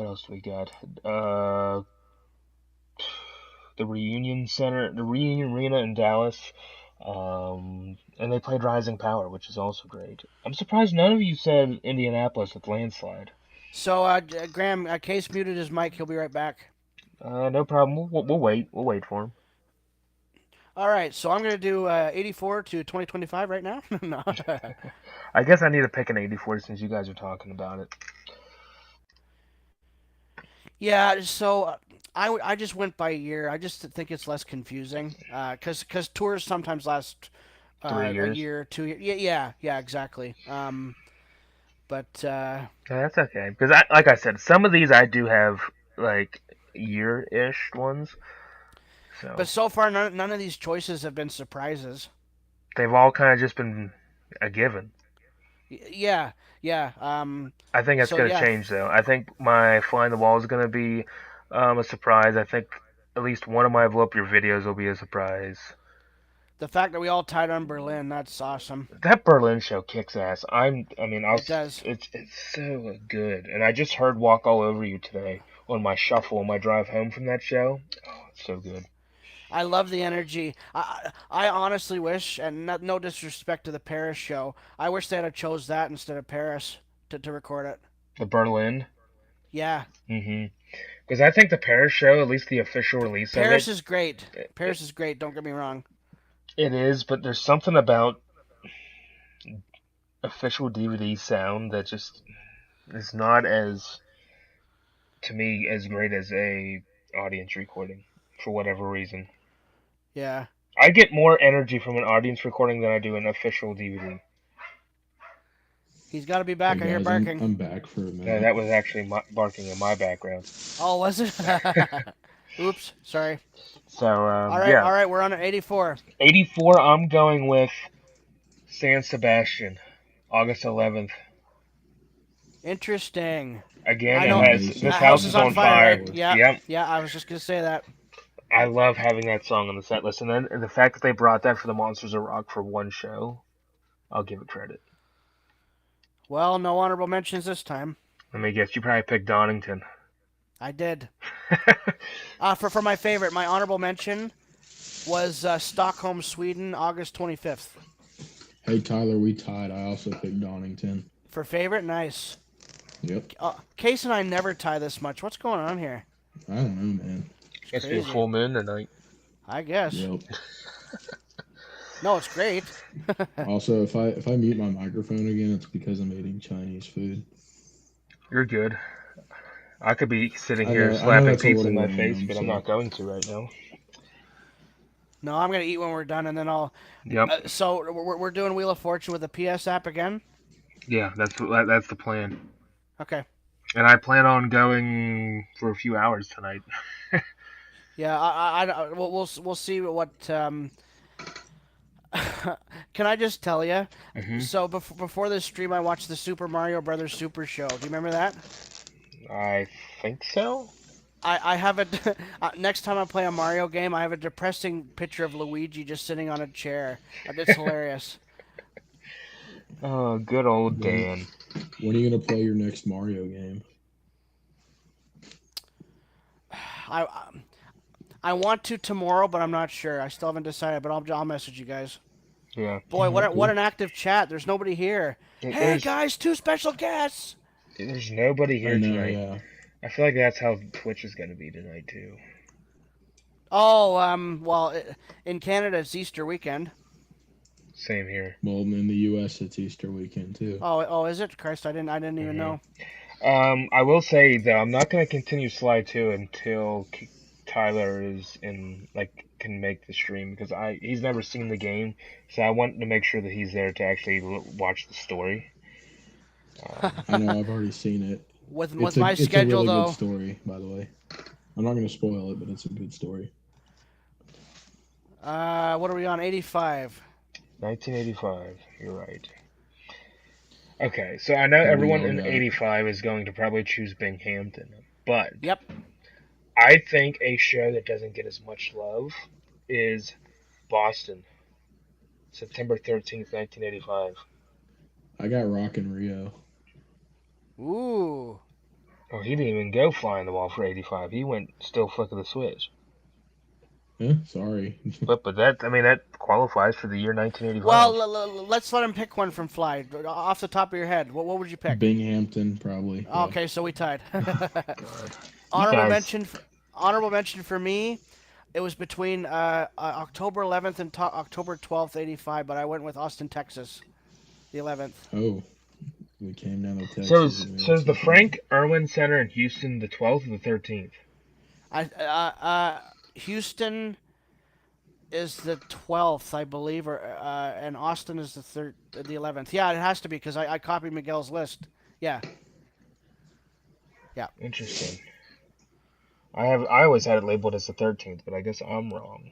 else do we got? The Reunion Center, the Reunion Arena in Dallas. And they played Rising Power, which is also great. I'm surprised none of you said Indianapolis with Landslide. So, Graham, Case muted his mic. He'll be right back. No problem. We'll wait. We'll wait for him. All right, so I'm gonna do 84 to 2025 right now. No. I guess I need to pick an 84 since you guys are talking about it. Yeah, so I just went by year. I just think it's less confusing because tours sometimes last a 3 years. year, 2 years. Yeah, yeah, yeah, exactly. But Yeah, that's okay. Because like I said, some of these I do have like year-ish ones. So so far none of these choices have been surprises. they've all kind of just been a given. Yeah, yeah. I think that's So going to yeah, change though. I think my flying the wall is going to be a surprise. I think at least one of my blow up your videos will be a surprise. the fact that we all tied on Berlin, that's awesome. That Berlin show kicks ass. It does. it's so good. And I just heard Walk All Over You today on my shuffle on my drive home from that show. Oh, it's so good. I love the energy. I honestly wish, and no disrespect to the Paris show, I wish they had chose that instead of Paris to record it. The Berlin. Yeah, Because I think the Paris show, at least the official release of Paris it, is great. Paris is great. Don't get me wrong. it is, but there's something about official DVD sound that just is not as, to me, as great as a audience recording for whatever reason. Yeah. I get more energy from an audience recording than I do an official DVD. He's got to be Hey back. I hear guys, barking. I'm back for a No, minute. that was actually barking in my background. Oh, was it? Oops. Sorry. So, All right. yeah. All right. We're on at 84. 84, I'm going with San Sebastian, August 11th. Interesting. Again, I it know. has That This House is on Fire. Right? Yeah. Yep. Yeah. I was just gonna say that. I love having that song on the set list. And then the fact that they brought that for the Monsters of Rock for one show, I'll give it credit. Well, no honorable mentions this time. Let me guess, you probably picked Donington. I did. For my favorite, my honorable mention was Stockholm, Sweden, August 25th. Hey Tyler, we tied. I also picked Donington. For favorite, nice. Yep. Case and I never tie this much. What's going on here? I don't know, man. It's crazy. a full moon tonight. I guess. Yep. No, it's great. Also, if I mute my microphone again, it's because I'm eating Chinese food. You're good. I could be sitting I here know slapping that's a pizza in little my face, random, but I'm so- not going to right now. No, I'm gonna eat when we're done, and then I'll. Yep. So we're doing Wheel of Fortune with the PS app again. Yeah, that's the plan. Okay. And I plan on going for a few hours tonight. Yeah, we'll see what. Can I just tell you? Mhm. So before this stream, I watched the Super Mario Brothers Super Show. Do you remember that? I think so. I have a next time I play a Mario game, I have a depressing picture of Luigi just sitting on a chair. It's hilarious. Oh, good old Dan. When are you gonna play your next Mario game? I want to tomorrow, but I'm not sure. I still haven't decided, but I'll message you guys. Yeah. Boy, what an active chat. There's nobody here. Hey There's, guys, 2 special guests. there's nobody here I know, tonight. yeah. I feel like that's how Twitch is going to be tonight too. Oh, well, in Canada it's Easter weekend. Same here. Well, in the U.S. it's Easter weekend too. Oh, is it? Christ, I didn't even know. I will say though, I'm not going to continue Sly 2 until Tyler is in, like, can make the stream, because he's never seen the game, so I want to make sure that he's there to actually watch the story. I know, I've already seen it. With It's my it's schedule a really though. good story, by the way. I'm not going to spoil it, but it's a good story. What are we on? 85. 1985. You're right. Okay, so I know There we everyone go, in got it. 85 is going to probably choose Binghamton, but Yep. I think a show that doesn't get as much love is Boston, September 13th, 1985. I got Rock in Rio. Ooh. Oh, he didn't even go flying the wall for 85. He went still flick of the switch. Sorry. But that qualifies for the year 1985. Well, let's let him pick one from Fly. Off the top of your head, what would you pick? Binghamton, probably. Yeah. Okay, so we tied. God. Honorable guys- mention. Honorable mention for me. It was between October 11th and October 12th, 85, but I went with Austin, Texas, the 11th. Oh, we came down to So Texas is, and we so had is the something. Frank Irwin Center in Houston the 12th or the 13th? Houston is the 12th, I believe, or and Austin is the 11th. Yeah, it has to be because I copied Miguel's list. Yeah, yeah. Interesting. I always had it labeled as the 13th, but I guess I'm wrong.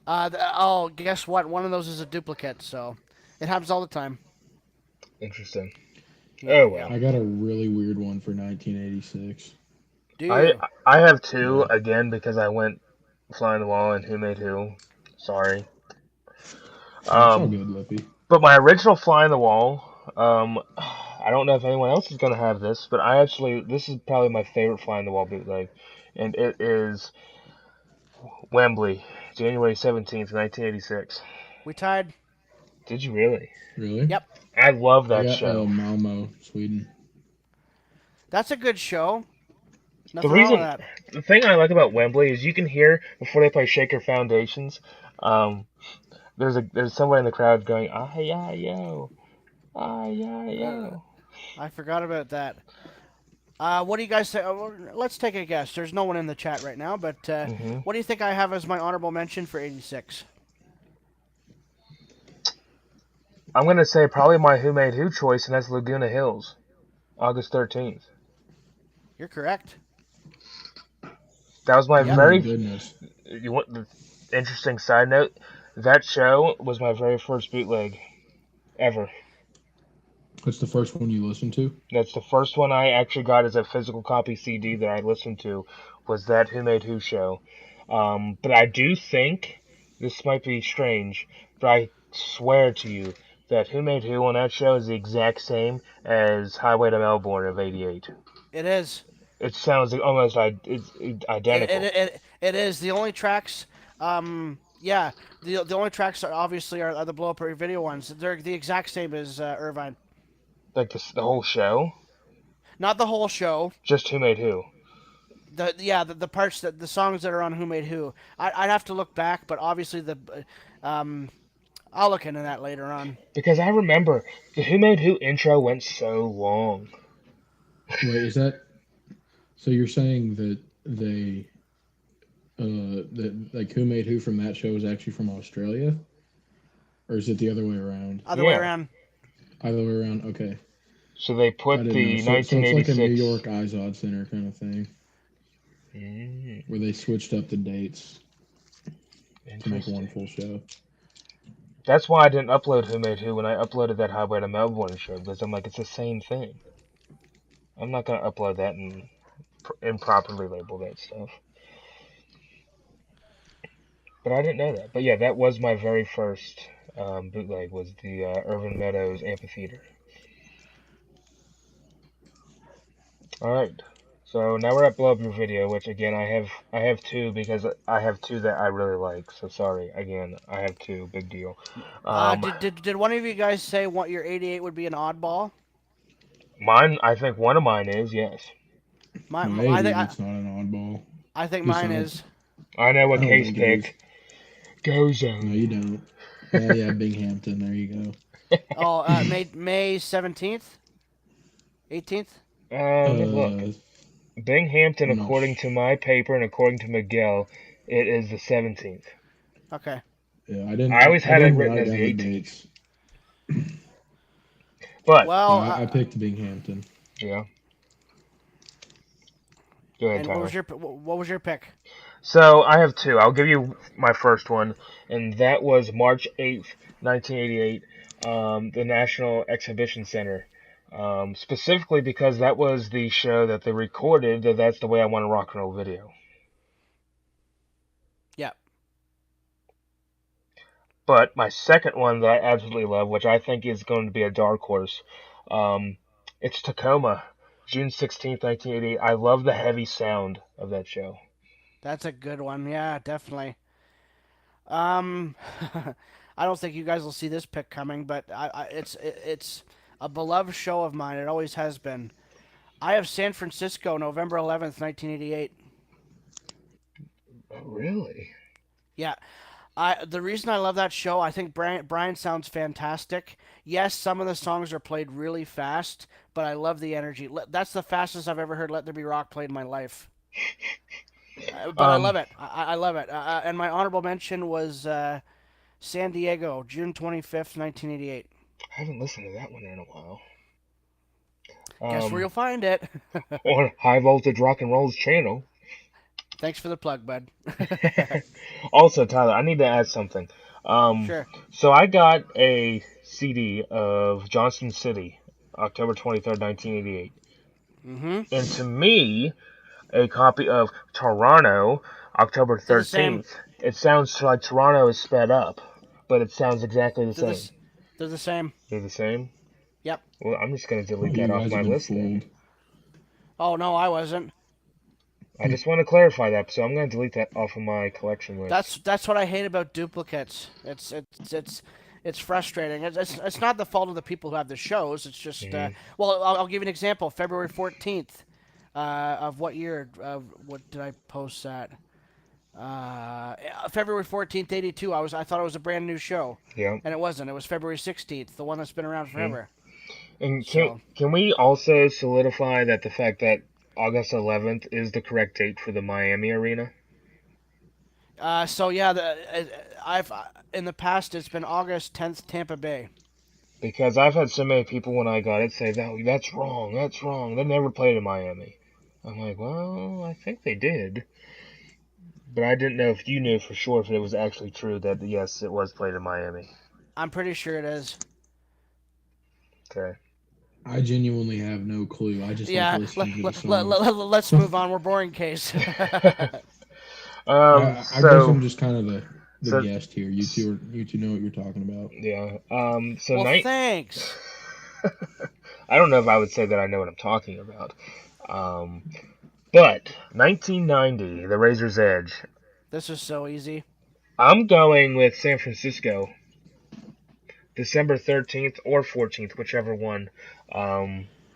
Oh, guess what? One of those is a duplicate, so it happens all the time. Interesting. Yeah, Oh yeah. well. I got a really weird one for 1986. Do I you? I have two Yeah, again because I went flying the wall and who made who. Sorry. it's all Um, good, Lippy. but my original fly in the wall. I don't know if anyone else is gonna have this, but this is probably my favorite fly in the wall bootleg, and it is Wembley, January 17th, 1986. We tied. Did you really? Really? Yep. I love I that got show. Malmo, Sweden. That's a good show. The Nothing wrong with reason, that. the thing I like about Wembley is you can hear before they play Shaker Foundations. Um, there's somewhere in the crowd going ah yeah yo yeah Uh, yo. I forgot about that. What do you guys say? Let's take a guess. There's no one in the chat right now, but hmm what do you think I have as my honorable mention for 86? I'm gonna say probably my Who Made Who choice, and that's Laguna Hills, August 13th. You're correct. That was my Oh Yep. my very. goodness. You want the interesting side note? That show was my very first bootleg ever. What's the first one you listened to? That's the first one I actually got as a physical copy CD that I listened to was that Who Made Who show. But I do think this might be strange, but I swear to you that Who Made Who on that show is the exact same as Highway to Melbourne of '88. It is. It sounds almost it's identical. It is. The only tracks, yeah, the only tracks are obviously are the blow up video ones. They're the exact same as Irvine. Like the whole show, Not the whole show. just Who Made Who. The parts that the songs that are on Who Made Who. I'd have to look back, but obviously um, I'll look into that later on. Because I remember the Who Made Who intro went so long. Wait, is that so? You're saying that that like Who Made Who from that show is actually from Australia, or is it the other way around? Other way Yeah. around. Either way around. Okay, So they I put didn't know. the So it's like a New 1986. York IZOD Center kind of thing Mm, where they switched up the dates to make one interesting. full show. That's why I didn't upload Who Made Who when I uploaded that Highway to Melbourne show because I'm like, it's the same thing. I'm not gonna upload that and improperly label that stuff. But I didn't know that. But yeah, that was my very first bootleg was the Irvin Meadows Amphitheater. All right. So now we're at Blow Up Your Video, which again I have two because I have two that I really like. So sorry again, I have two. Big deal. Um, Did one of you guys say what your 88 would be an oddball? Mine, I think one of mine is yes. My I 88's not an oddball. I think At least mine is. I know I what don't Case think it is. picked. Go No, Zone. you don't. Yeah, Binghamton. There you Oh, May 17th, 18th. Let me look. go. Binghamton, I'm not. according to my paper and according to Miguel, it is the 17th. Okay. Yeah, I didn't. I always I had it didn't written write as down the the 18th. dates. But Well, Yeah, I picked Binghamton. yeah, go ahead, and Tyler. what was your pick? So I have two. I'll give you my first one, and that was March 8th, 1988, the National Exhibition Center. Specifically because that was the show that they recorded That's the Way I Want to Rock and Roll video. Yeah. But my second one that I absolutely love, which I think is going to be a dark horse, it's Tacoma, June 16th, 1988. I love the heavy sound of that show. That's a good one. Yeah, definitely. Um, I don't think you guys will see this pick coming, but it's a beloved show of mine. It always has been. I have San Francisco, November 11th, 1988. Oh, really? Yeah. The reason I love that show, I think Brian sounds fantastic. Yes, some of the songs are played really fast, but I love the energy. That's the fastest I've ever heard "Let There Be Rock" played in my life. But I love Um, it. I love it. And my honorable mention was San Diego, June 25th, 1988. I haven't listened to that one in a while. Guess where you'll find it. On High Voltage Rock and Roll's channel. Thanks for the plug, bud. Also, Tyler, I need to add something. Um, Sure. so I got a CD of Johnson City, October 23rd, 1988. Mm-hmm. And to me, a copy of Toronto, October They're the same. 13th. It sounds like Toronto is sped up, but it sounds exactly the They're same. the, they're the same. They're the same? Yep. Well, I'm just going to delete You that off guys my have been list then. fooled. Oh no, I wasn't. I just want to clarify that, so I'm going to delete that off of my collection list. That's what I hate about duplicates. It's frustrating. It's not the fault of the people who have the shows. It's just well, I'll give you an example. February 14th of what year? What did I post that? February 14th, 82. I thought it was a brand new show, Yeah. and it wasn't. It was February 16th, the one that's been around forever. And So can we also solidify that the fact that August 11th is the correct date for the Miami arena? so yeah, I've in the past it's been August 10th, Tampa Bay. Because I've had so many people when I got it say that's wrong, that's wrong. They never played in Miami. I'm like, well, I think they did. But I didn't know if you knew for sure if it was actually true that yes, it was played in Miami. I'm pretty sure it is. Okay. I genuinely have no clue. I just Yeah, like listening to the songs. let's move on. We're boring case. I guess So I'm just kind of the so guest here. You two know what you're talking about. yeah. So well, night. thanks. I don't know if I would say that I know what I'm talking about. But 1990, The Razor's Edge. This is so easy. I'm going with San Francisco. December 13th or 14th, whichever one.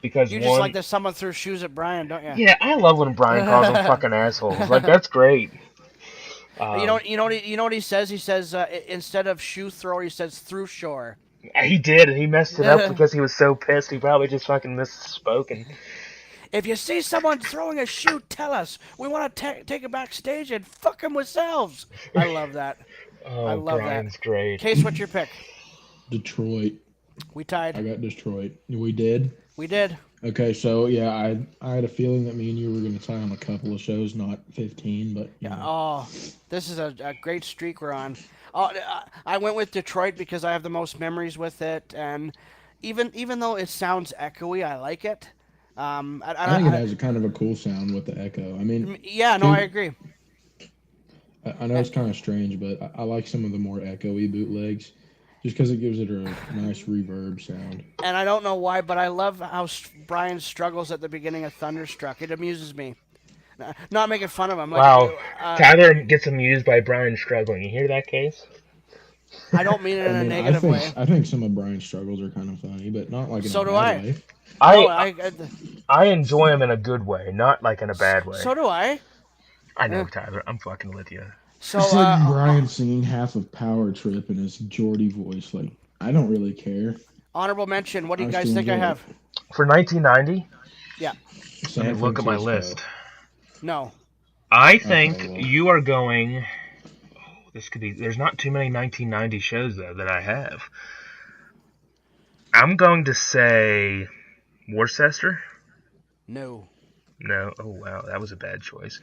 Because You one, just like that someone threw shoes at Brian, don't you? yeah, I love when Brian calls them fucking assholes. Like that's great. You know what he says? He says instead of shoe thrower, he says through shore. He did, and he messed it up because he was so pissed. He probably just fucking misspoken. If you see someone throwing a shoe, tell us. We want to take it backstage and fuck them ourselves. I love that. Oh, I love Brian's that. great. Case, what's your pick? Detroit. We I tied. got Detroit. We did. We did. Okay, so yeah, I had a feeling that me and you were going to tie on a couple of shows, not 15, but you know. Oh, this is a great streak we're on. Oh, I went with Detroit because I have the most memories with it, and even though it sounds echoey, I like it. I think it has a kind of a cool sound with the echo. I mean, yeah, no, I agree. I know it's kind of strange, but I like some of the more echoey bootlegs, just because it gives it a nice reverb sound. And I don't know why, but I love how Brian struggles at the beginning of Thunderstruck. It amuses me. Not making fun of him. Like, Wow, Tyler gets amused by Brian struggling. You hear that, Case? I don't mean it in a negative way. I think some of Brian's struggles are kind of funny, but not like in So a do bad I. way. I enjoy him in a good way, not like in a bad way. So do I. I know, Tyler. I'm fucking with you. So You said Brian singing half of Power Trip in his Geordie voice. Like, I don't really care. honorable mention. What do you I guys still think I enjoy have? For 1990, Yeah. let me look at my list. No. I think well. you are going. Oh, this could be. There's not too many 1990 shows though that I have. I'm going to say Worcester. No. No. Oh wow, that was a bad choice.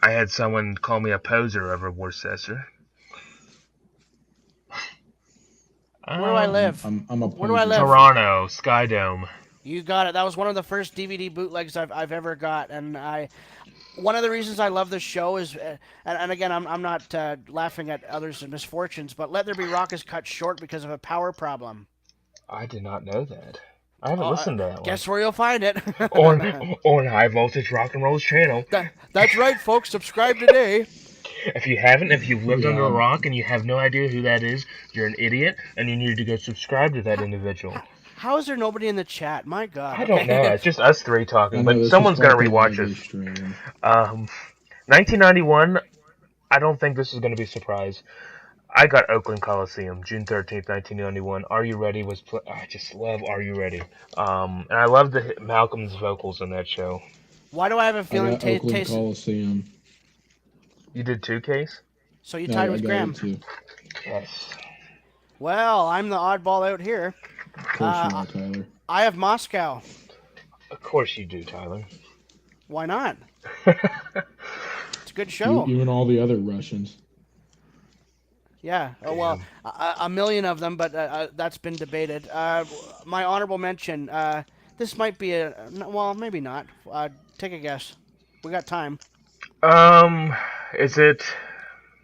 I had someone call me a poser over Worcester. Where do I live? I'm a Where do I live? Toronto, Skydome. You got it. That was one of the first DVD bootlegs I've ever got, and one of the reasons I love this show is, and again, I'm not laughing at others' misfortunes, but Let There Be Rock is cut short because of a power problem. I did not know that. I haven't listened to that one. Guess where you'll find it. on High Voltage Rock and Roll's channel. That's right, folks. Subscribe today. If you haven't, if you've lived under a rock and you have no idea who that is, you're an idiot, and you need to go subscribe to that individual. How is there nobody in the chat? My God. I don't know. It's just us three talking, but this someone's is going to fucking rewatch heavy us. stream. 1991, I don't think this is going to be a surprise. I got Oakland Coliseum, June 13th, 1991. Are You Ready was I just love Are You Ready. And I love Malcolm's vocals in that show. Why do I have a I feeling got Oakland Taste? Coliseum. You did too, Case? So you No, tied I with got Graham. it too. Yes. Well, I'm the oddball out here. Of course you are, Tyler. I have Moscow. Of course you do, Tyler. Why not? It's a good show. You and all the other Russians. Yeah. Oh well, a million of them, but that's been debated. My honorable mention. This might be well, maybe not. Take a guess. We got time. Is it?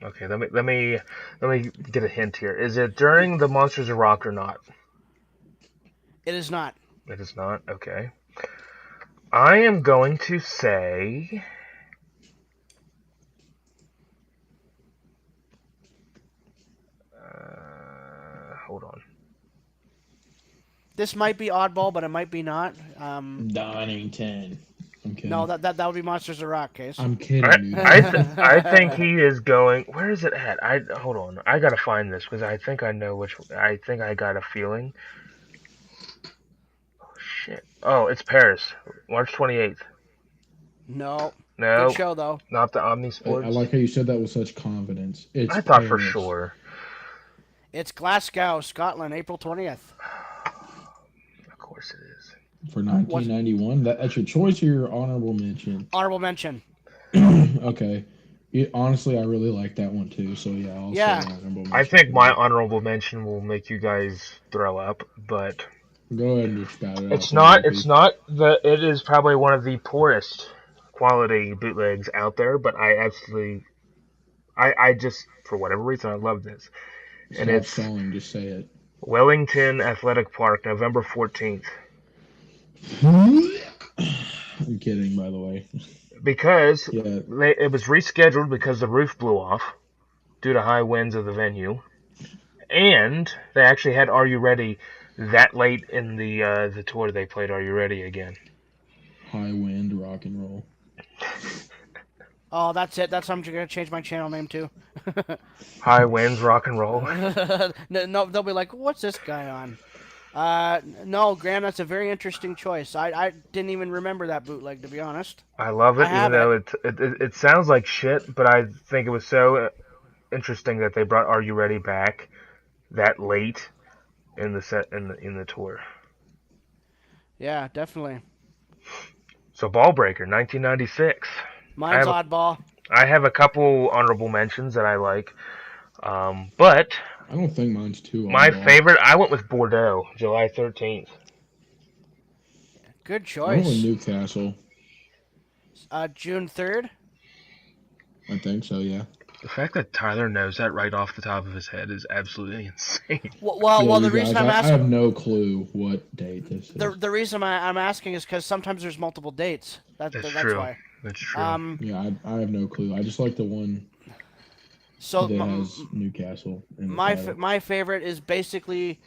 Okay, let me get a hint here. Is it during the Monsters of Rock or not? It is not. It is not. Okay. I am going to say. Hold on. This might be oddball, but it might be not. Donington. I'm kidding. No, that would be Monsters of Rock, Case. I'm kidding, dude. I think he is going. Where is it at? Hold on. I gotta find this because I think I know which. I think I got a feeling. Oh shit! Oh, it's Paris, March 28th. No. No, Good show though. not the I Omnisports. like how you said that with such confidence. It's I thought for Paris. sure. It's Glasgow, Scotland, April 20th. Of course it is. For 1991. That's your choice or your honorable mention? Honorable mention. Okay. Honestly, I really like that one too. So yeah, I'll Yeah. say honorable mention. I think my honorable mention will make you guys throw up, but Go ahead and just spout it out. it's not. It's not the. It is probably one of the poorest quality bootlegs out there, but I absolutely. I just for whatever reason I love this, and Stop it's stalling, just say it. Wellington Athletic Park, November 14th. I'm kidding, by the way. Because Yeah. it was rescheduled because the roof blew off due to high winds of the venue, and they actually had Are You Ready that late in the tour. They played Are You Ready again. High wind, rock and roll. Oh, that's it. That's I'm gonna change my channel name to. High winds, rock and roll. No, they'll be like, "What's this guy on?" No, Graham, that's a very interesting choice. I didn't even remember that bootleg, to be honest. I love it, I have even though it sounds like shit. But I think it was so interesting that they brought Are You Ready back that late in the set in the tour. Yeah, definitely. So Ballbreaker, 1996. Mine's I have oddball. I have a couple honorable mentions that I like, but I don't think mine's too. my oddball. favorite, I went with Bordeaux, July 13th. Good I went with choice. Newcastle. June 3rd. I think so. Yeah. The fact that Tyler knows that right off the top of his head is absolutely insane. Well, Yeah, the you reason guys, I'm I asking have no clue what date this is. the reason I'm asking is because sometimes there's multiple dates. That's true. why. That's true. Yeah, I have no clue. I just like the one So that has Newcastle. In the my title. my favorite is basically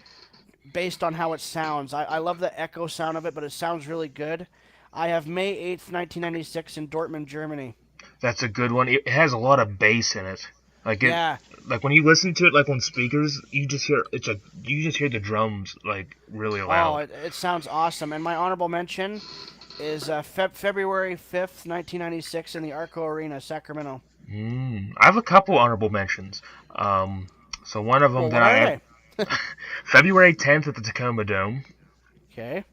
based on how it sounds. I love the echo sound of it, but it sounds really good. I have May 8th, 1996 in Dortmund, Germany. That's a good one. It has a lot of bass in it. Like Yeah. like when you listen to it, like on speakers, you just hear the drums like really loud. Oh, it sounds awesome. And my honorable mention is February 5th, 1996 in the Arco Arena, Sacramento. I have a couple honorable mentions. So one of them Well, that what I are had, February 10th at the Tacoma Dome. Okay.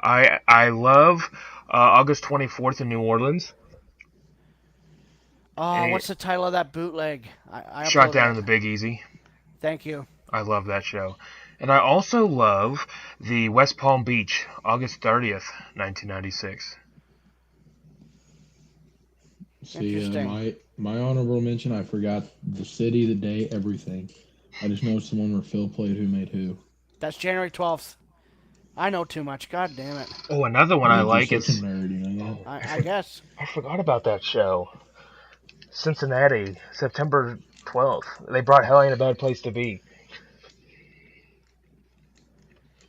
I love August 24th in New Orleans. Oh, what's the title of that bootleg? I Shot uploaded down it. in the Big Easy. Thank you. I love that show. And I also love the West Palm Beach, August 30th, 1996. See, Interesting. my honorable mention. I forgot the city, the day, everything. I just know someone where Phil played who made who. That's January 12th. I know too much. God damn it. Oh, another one I You're like such is a nerd, you know that? I guess. I forgot about that show. Cincinnati, September 12th. They brought Hell Ain't a Bad Place to Be.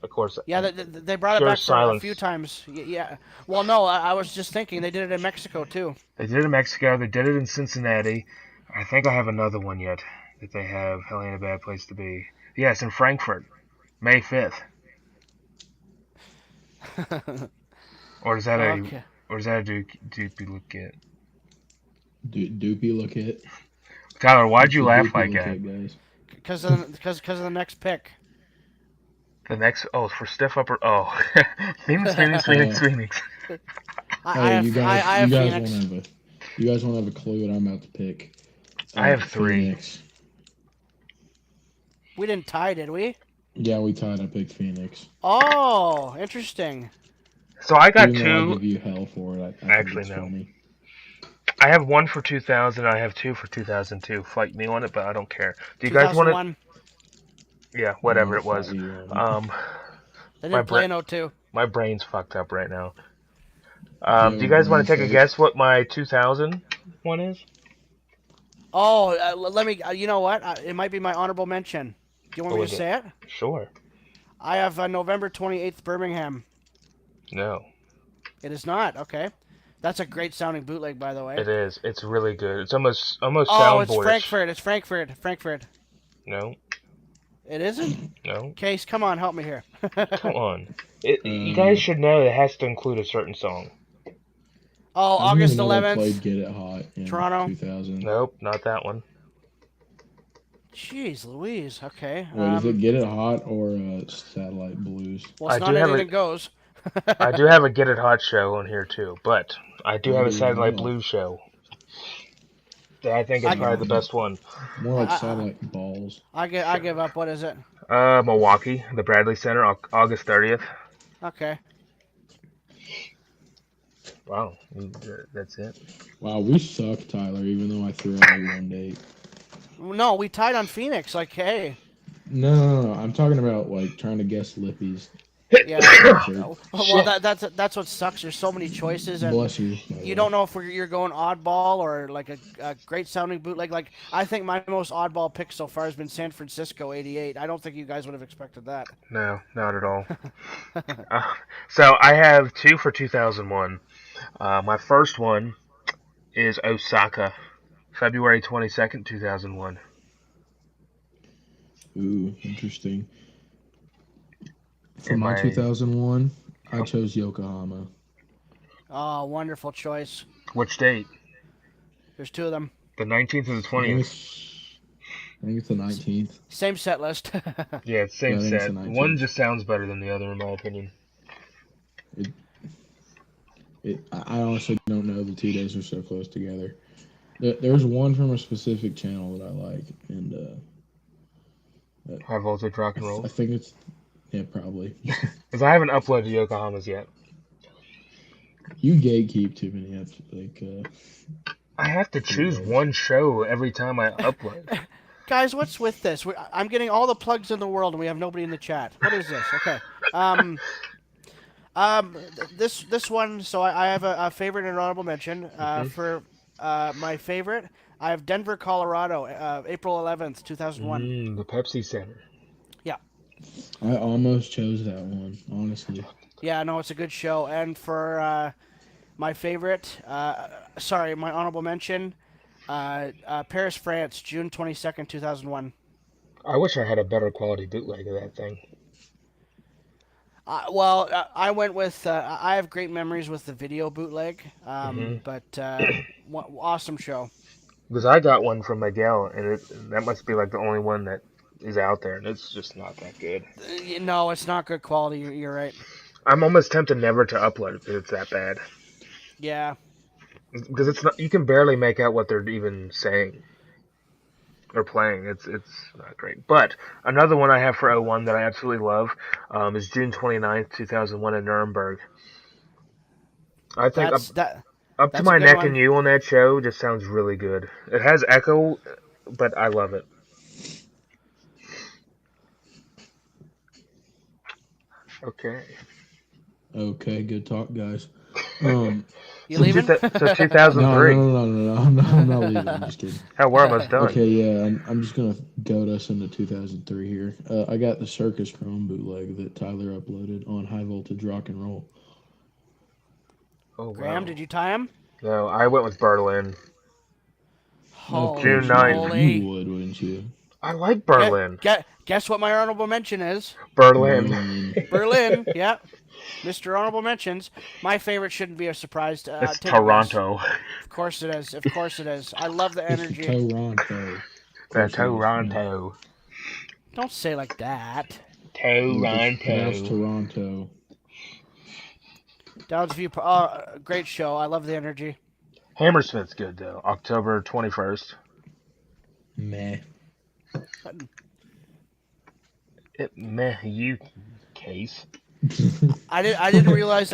Of course. Yeah, they brought it Pure back for a silence. few times. Yeah. Well, no, I was just thinking they did it in Mexico too. They did it in Mexico. They did it in Cincinnati. I think I have another one yet that they have. Hell ain't a bad place to be. Yes, in Frankfurt, May 5th. Or is that Okay. a duplicate? Duplicate. Tyler, why'd What's you a laugh like that? duplicate, guys? Because of the next pick. The next, for stiff upper. Oh, Phoenix. Hey, I have Phoenix. You guys won't have a clue what I'm about to pick. I have 3. Phoenix. We didn't tie, did we? Yeah, we tied. I picked Phoenix. Oh, interesting. So I got Even though I 2. give you hell for it. I Actually, think it's no. funny. I have 1 for 2000. I have 2 for 2002. Fight me on it, but I don't care. Do you guys want 2001. to? Yeah, whatever I'll it was. fight you on it. They My didn't play in 02. My brain's fucked up right now. Yeah, Do you guys want to take a brain guess what my 2000 one is? Oh, let me. You know what? It might be my honorable mention. Do you want me to say it? Sure. I have November 28th, Birmingham. No. It is not. Okay. That's a great sounding bootleg, by the way. It is. It's really good. It's almost Oh, soundboardish. it's Frankfurt. It's Frankfurt. No. It isn't? No. Case, come on, help me here. Come on. You guys should know it has to include a certain song. Oh, I didn't August even know they 11th. played Get It Hot in Toronto. 2000. Nope, not that one. Jeez Louise. Okay. Wait, is it Get It Hot or Satellite Blues? Well, it's I not do have Anything Goes. I do have a Get It Hot show on here too, but I do have a Ooh, Satellite yeah. Blues show. That I think is probably the best one. More like Satellite Balls. I give up. What is it? Milwaukee, the Bradley Center, August 30th. Okay. Wow, that's it. Wow, we suck, Tyler, even though I threw out like one date. No, we tied on Phoenix. Like, hey. No. I'm talking about like trying to guess Lippy's. Yeah. concert. Well, that's what sucks. There's so many choices, and Bless you. by the you way. don't know if you're going oddball or like a great sounding bootleg. Like, I think my most oddball pick so far has been San Francisco '88. I don't think you guys would have expected that. No, not at all. So I have 2 for 2001. My first one is Osaka, February 22nd, 2001. Ooh, interesting. For Am my I- 2001, I chose Yokohama. Oh, wonderful choice. Which date? There's 2 of them. The 19th or the I think 20th? it's the 19th. Same set list. Yeah, it's same Yeah, I think it's set. the 19th. One just sounds better than the other, in my opinion. I honestly don't know. The 2 days are so close together. There's one from a specific channel that I like, and High voltage rock and roll. I think it's probably. Because I haven't uploaded Yokohama's yet. You gatekeep too many. I have to choose one show every time I upload. Guys, what's with this? I'm getting all the plugs in the world, and we have nobody in the chat. What is this? Okay. This one. So I have a favorite and honorable mention. For my favorite, I have Denver, Colorado, April 11th, 2001. The Pepsi Center. I almost chose that one, honestly. Yeah, no, it's a good show. And for my favorite, my honorable mention, Paris, France, June 22nd, 2001. I wish I had a better quality bootleg of that thing. I went with. I have great memories with the video bootleg, but awesome show. Because I got one from Miguel, and that must be like the only one that is out there, and it's just not that good. No, it's not good quality. You're right. I'm almost tempted never to upload it because it's that bad. Yeah. Because it's not. You can barely make out what they're even saying or playing. It's not great. But another one I have for 01 that I absolutely love is June 29th, 2001 in Nuremberg. I think Up that's to My a good Neck one. and You on that show just sounds really good. It has echo, but I love it. Okay. Okay, good talk, guys. You leaving? So No, 2003. no, I'm not leaving. I'm just kidding. Hell, we're almost done. Okay, yeah, I'm just gonna goat us into 2003 here. I got the Circus Chrome bootleg that Tyler uploaded on High Voltage Rock and Roll. Oh, wow. Graham, did you tie him? No, I went with Berlin. Holy June 9th. moly. You would, wouldn't you? I like Berlin. Guess what my honorable mention is? Berlin. Berlin. Yeah. Mr. Honorable Mentions. My favorite shouldn't be a surprise. It's Take a guess. Toronto. Of course it is. Of course it is. I love the It's energy. Toronto. Toronto. Don't say like that. Pronounced Toronto. Toronto. Downs View. Great show. I love the energy. Hammersmith's good though. October 21st. Meh. Meh, you case. I didn't realize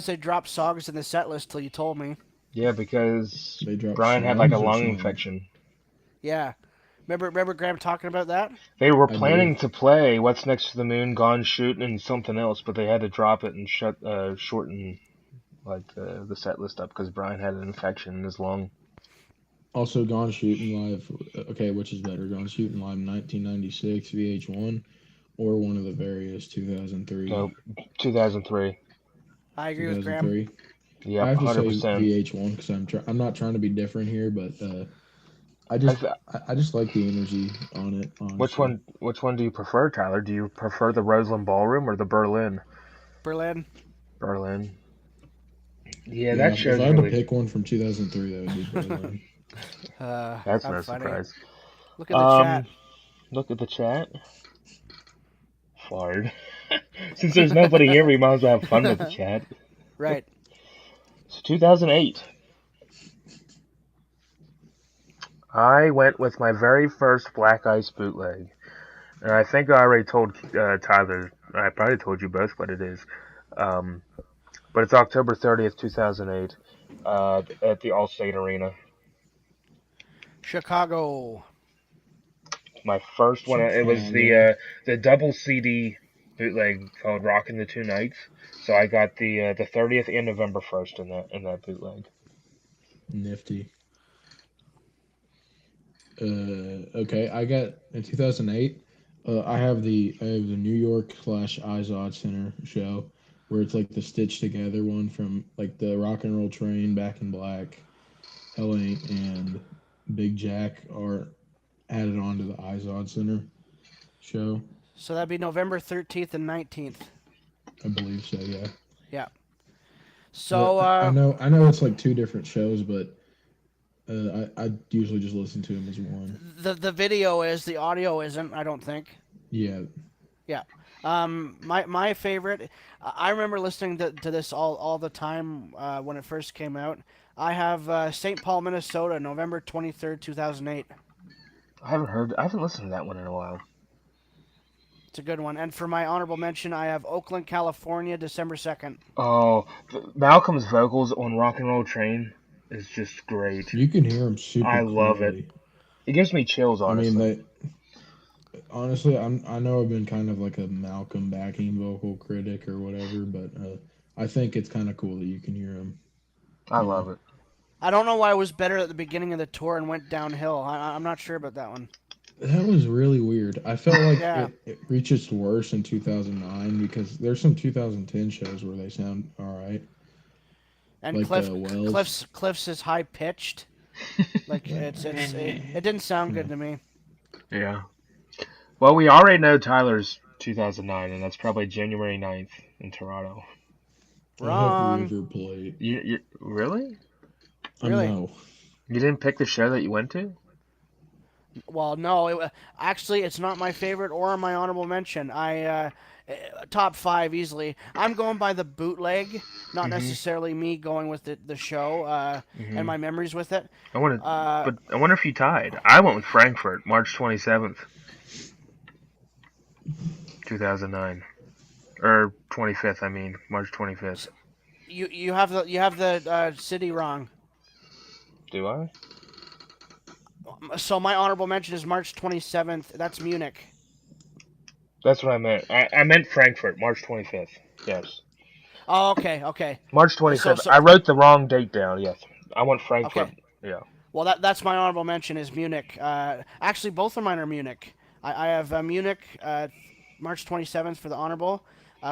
they dropped songs in the set list till you told me. Yeah, because They dropped Brian had like a songs or lung songs? infection. Yeah. Remember Graham talking about that? They were I planning do. to play What's Next to the Moon, Gone Shootin', and something else, but they had to drop it and shorten like the set list up because Brian had an infection in his lung. Also, Gone Shooting Live. Okay, which is better, Gone Shooting Live 1996 VH1 or one of the various 2003? No, 2003. I agree with Graham. 2003. Yeah, I have to 100%. say VH1 because I'm not trying to be different here, but I just like the energy on it. Honestly. Which one do you prefer, Tyler? Do you prefer the Roseland Ballroom or the Berlin? Berlin. Berlin. Yeah, Yeah, that if show's I had to really. pick one from 2003, that would be Berlin. That's how no funny. surprise. Look at the chat. Look at the chat. Fard. Since there's nobody here, we might as well have fun with the chat. Right. So 2008. I went with my very first Black Ice bootleg. And I think I already told Tyler, I probably told you both what it is. But it's October 30th, 2008, at the Allstate Arena. Chicago. My first one, it was the double CD bootleg called Rockin' the Two Nights. So I got the 30th and November 1st in that bootleg. Nifty. Okay, I got in 2008. I have the New York / Izod Center show where it's like the stitched together one from like the Rock and Roll Train, Back in Black, Hell Ain't, and Big Jack are added on to the Izod Center show. So that'd be November 13th and 19th. I believe so. Yeah. Yeah. So I know it's like two different shows, but I usually just listen to them as one. the video is, the audio isn't, I don't think. Yeah. Yeah. My favorite, I remember listening to this all the time when it first came out. I have St. Paul, Minnesota, November 23rd, 2008. I haven't listened to that one in a while. It's a good one. And for my honorable mention, I have Oakland, California, December 2nd. Oh, Malcolm's vocals on Rock and Roll Train is just great. You can hear them super I love clearly. it. It gives me chills, honestly. Honestly, I know I've been kind of like a Malcolm backing vocal critic or whatever, but I think it's kind of cool that you can hear them. I love it. I don't know why it was better at the beginning of the tour and went downhill. I'm not sure about that one. That was really weird. I felt like Yeah. it reached its worst in 2009 because there's some 2010 shows where they sound all right. And Like, Wells. Cliff's is high pitched. Like it didn't sound good to me. Yeah. Well, we already know Tyler's 2009, and that's probably January 9th in Toronto. Wrong. I have River Plate. You really? Really? No. You didn't pick the show that you went to? Well, no. Actually, it's not my favorite or my honorable mention. Top 5 easily. I'm going by the bootleg, not necessarily me going with the show and my memories with it. But I wonder if you tied. I went with Frankfurt, March 27th, 2009, or 25th. I mean, March 25th. You have the city wrong. Do I? So my honorable mention is March 27th. That's Munich. That's what I meant. I meant Frankfurt, March 25th. Yes. Oh, okay, okay. March 27th. So I wrote the wrong date down. Yes, I want Frankfurt. okay. Yeah. Well, that's my honorable mention is Munich. Actually, both of mine are Munich. I have Munich, March 27th for the honorable.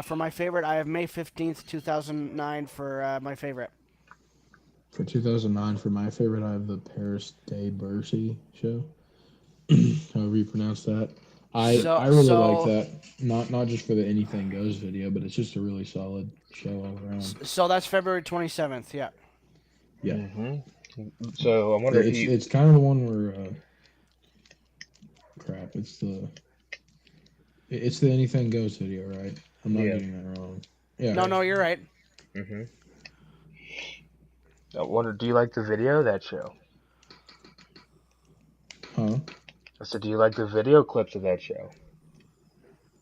For my favorite, I have May 15th, 2009 for my favorite. For 2009, for my favorite, I have the Paris Day Bercy show. However you pronounce that. I really like So that. Not just for the Anything Goes video, but it's just a really solid show all around. so that's February 27th. Yeah. Yeah, hmm So I wonder if you. it's kind of the one where crap. It's the Anything Goes video, right? I'm not Yeah. getting that wrong. Yeah. No, you're right. hmm I wonder. Do you like the video of that show? Huh? I said, do you like the video clips of that show?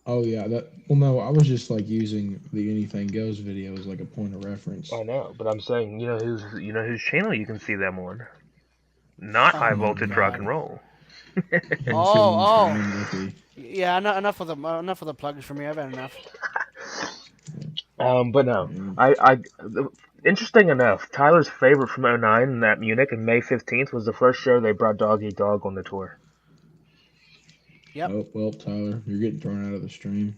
Oh yeah. Well, no. I was just like using the Anything Goes video as like a point of reference. I know, but I'm saying, whose channel you can see them on. Not High Voltage Rock and Roll. Oh. Yeah. Enough of the plugs for me. I've had enough. But no, interesting enough, Tyler's favorite from '09 in that Munich and May 15th was the first show they brought Dog Eat Dog on the tour. Yep. Oh well, Tyler, you're getting thrown out of the stream.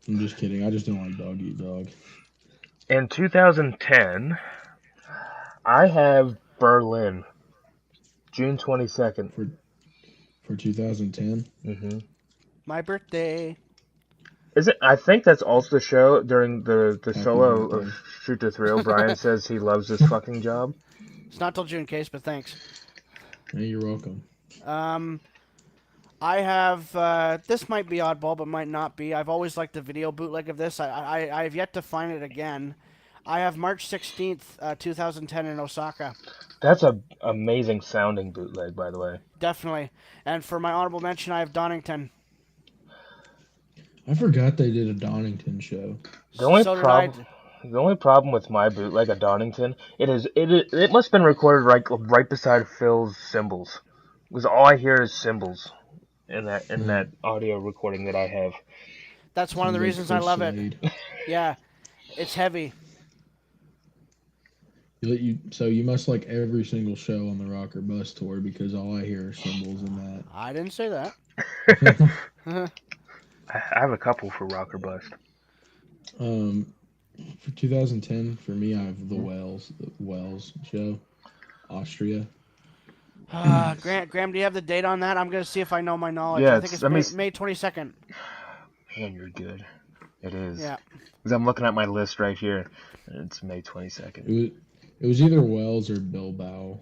I'm just kidding. I just don't like Dog Eat Dog. In 2010, I have Berlin, June 22nd. For 2010. Mm-hmm. My birthday. Is it? I think that's also the show during the Happy solo birthday. of Shoot to Thrill. Brian says he loves this fucking job. It's not till June, Case, but thanks. Hey, you're welcome. I have this might be oddball, but might not be. I've always liked the video bootleg of this. I have yet to find it again. I have March 16th, 2010 in Osaka. That's a amazing sounding bootleg, by the way. Definitely. And for my honorable mention, I have Donington. I forgot they did a Donington show. The only So did problem, the only problem with my bootleg of Donington, it must have been recorded right beside Phil's cymbals, because all I hear is cymbals in that audio recording that I have. That's one of the Sounds like reasons I Chris love Slade. it. Yeah, it's heavy. So you must like every single show on the Rocker Bus tour because all I hear are cymbals in I didn't say that. that. I have a couple for Rocker Bust. For 2010, for me, I have the Wells show, Austria. Graham, do you have the date on that? I'm going to see if I know my knowledge. Yeah, I think it's May 22nd. Man, you're good. It is. Yeah. Because I'm looking at my list right here. And it's May 22nd. It was either Wells or Bilbao.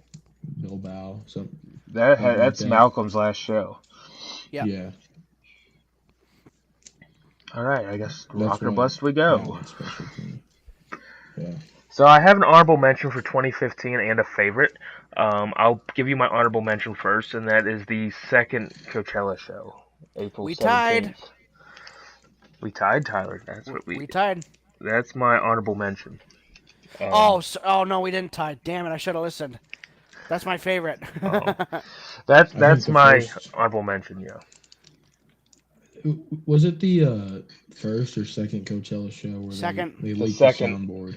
So That's Malcolm's last show. Yep. Yeah. All right, I guess That's Rocker one- Bust we that go. one's special to me. Yeah. So I have an honorable mention for 2015 and a favorite. I'll give you my honorable mention first, and that is the second Coachella show, April 17th. We tied. We tied, Tyler. That's what We tied. That's my honorable mention. Oh no, we didn't tie. Damn it! I should have listened. That's my favorite. That's the my first- honorable mention. Yeah. Was it the first or second Coachella show where Second. they The leaked second. the soundboard?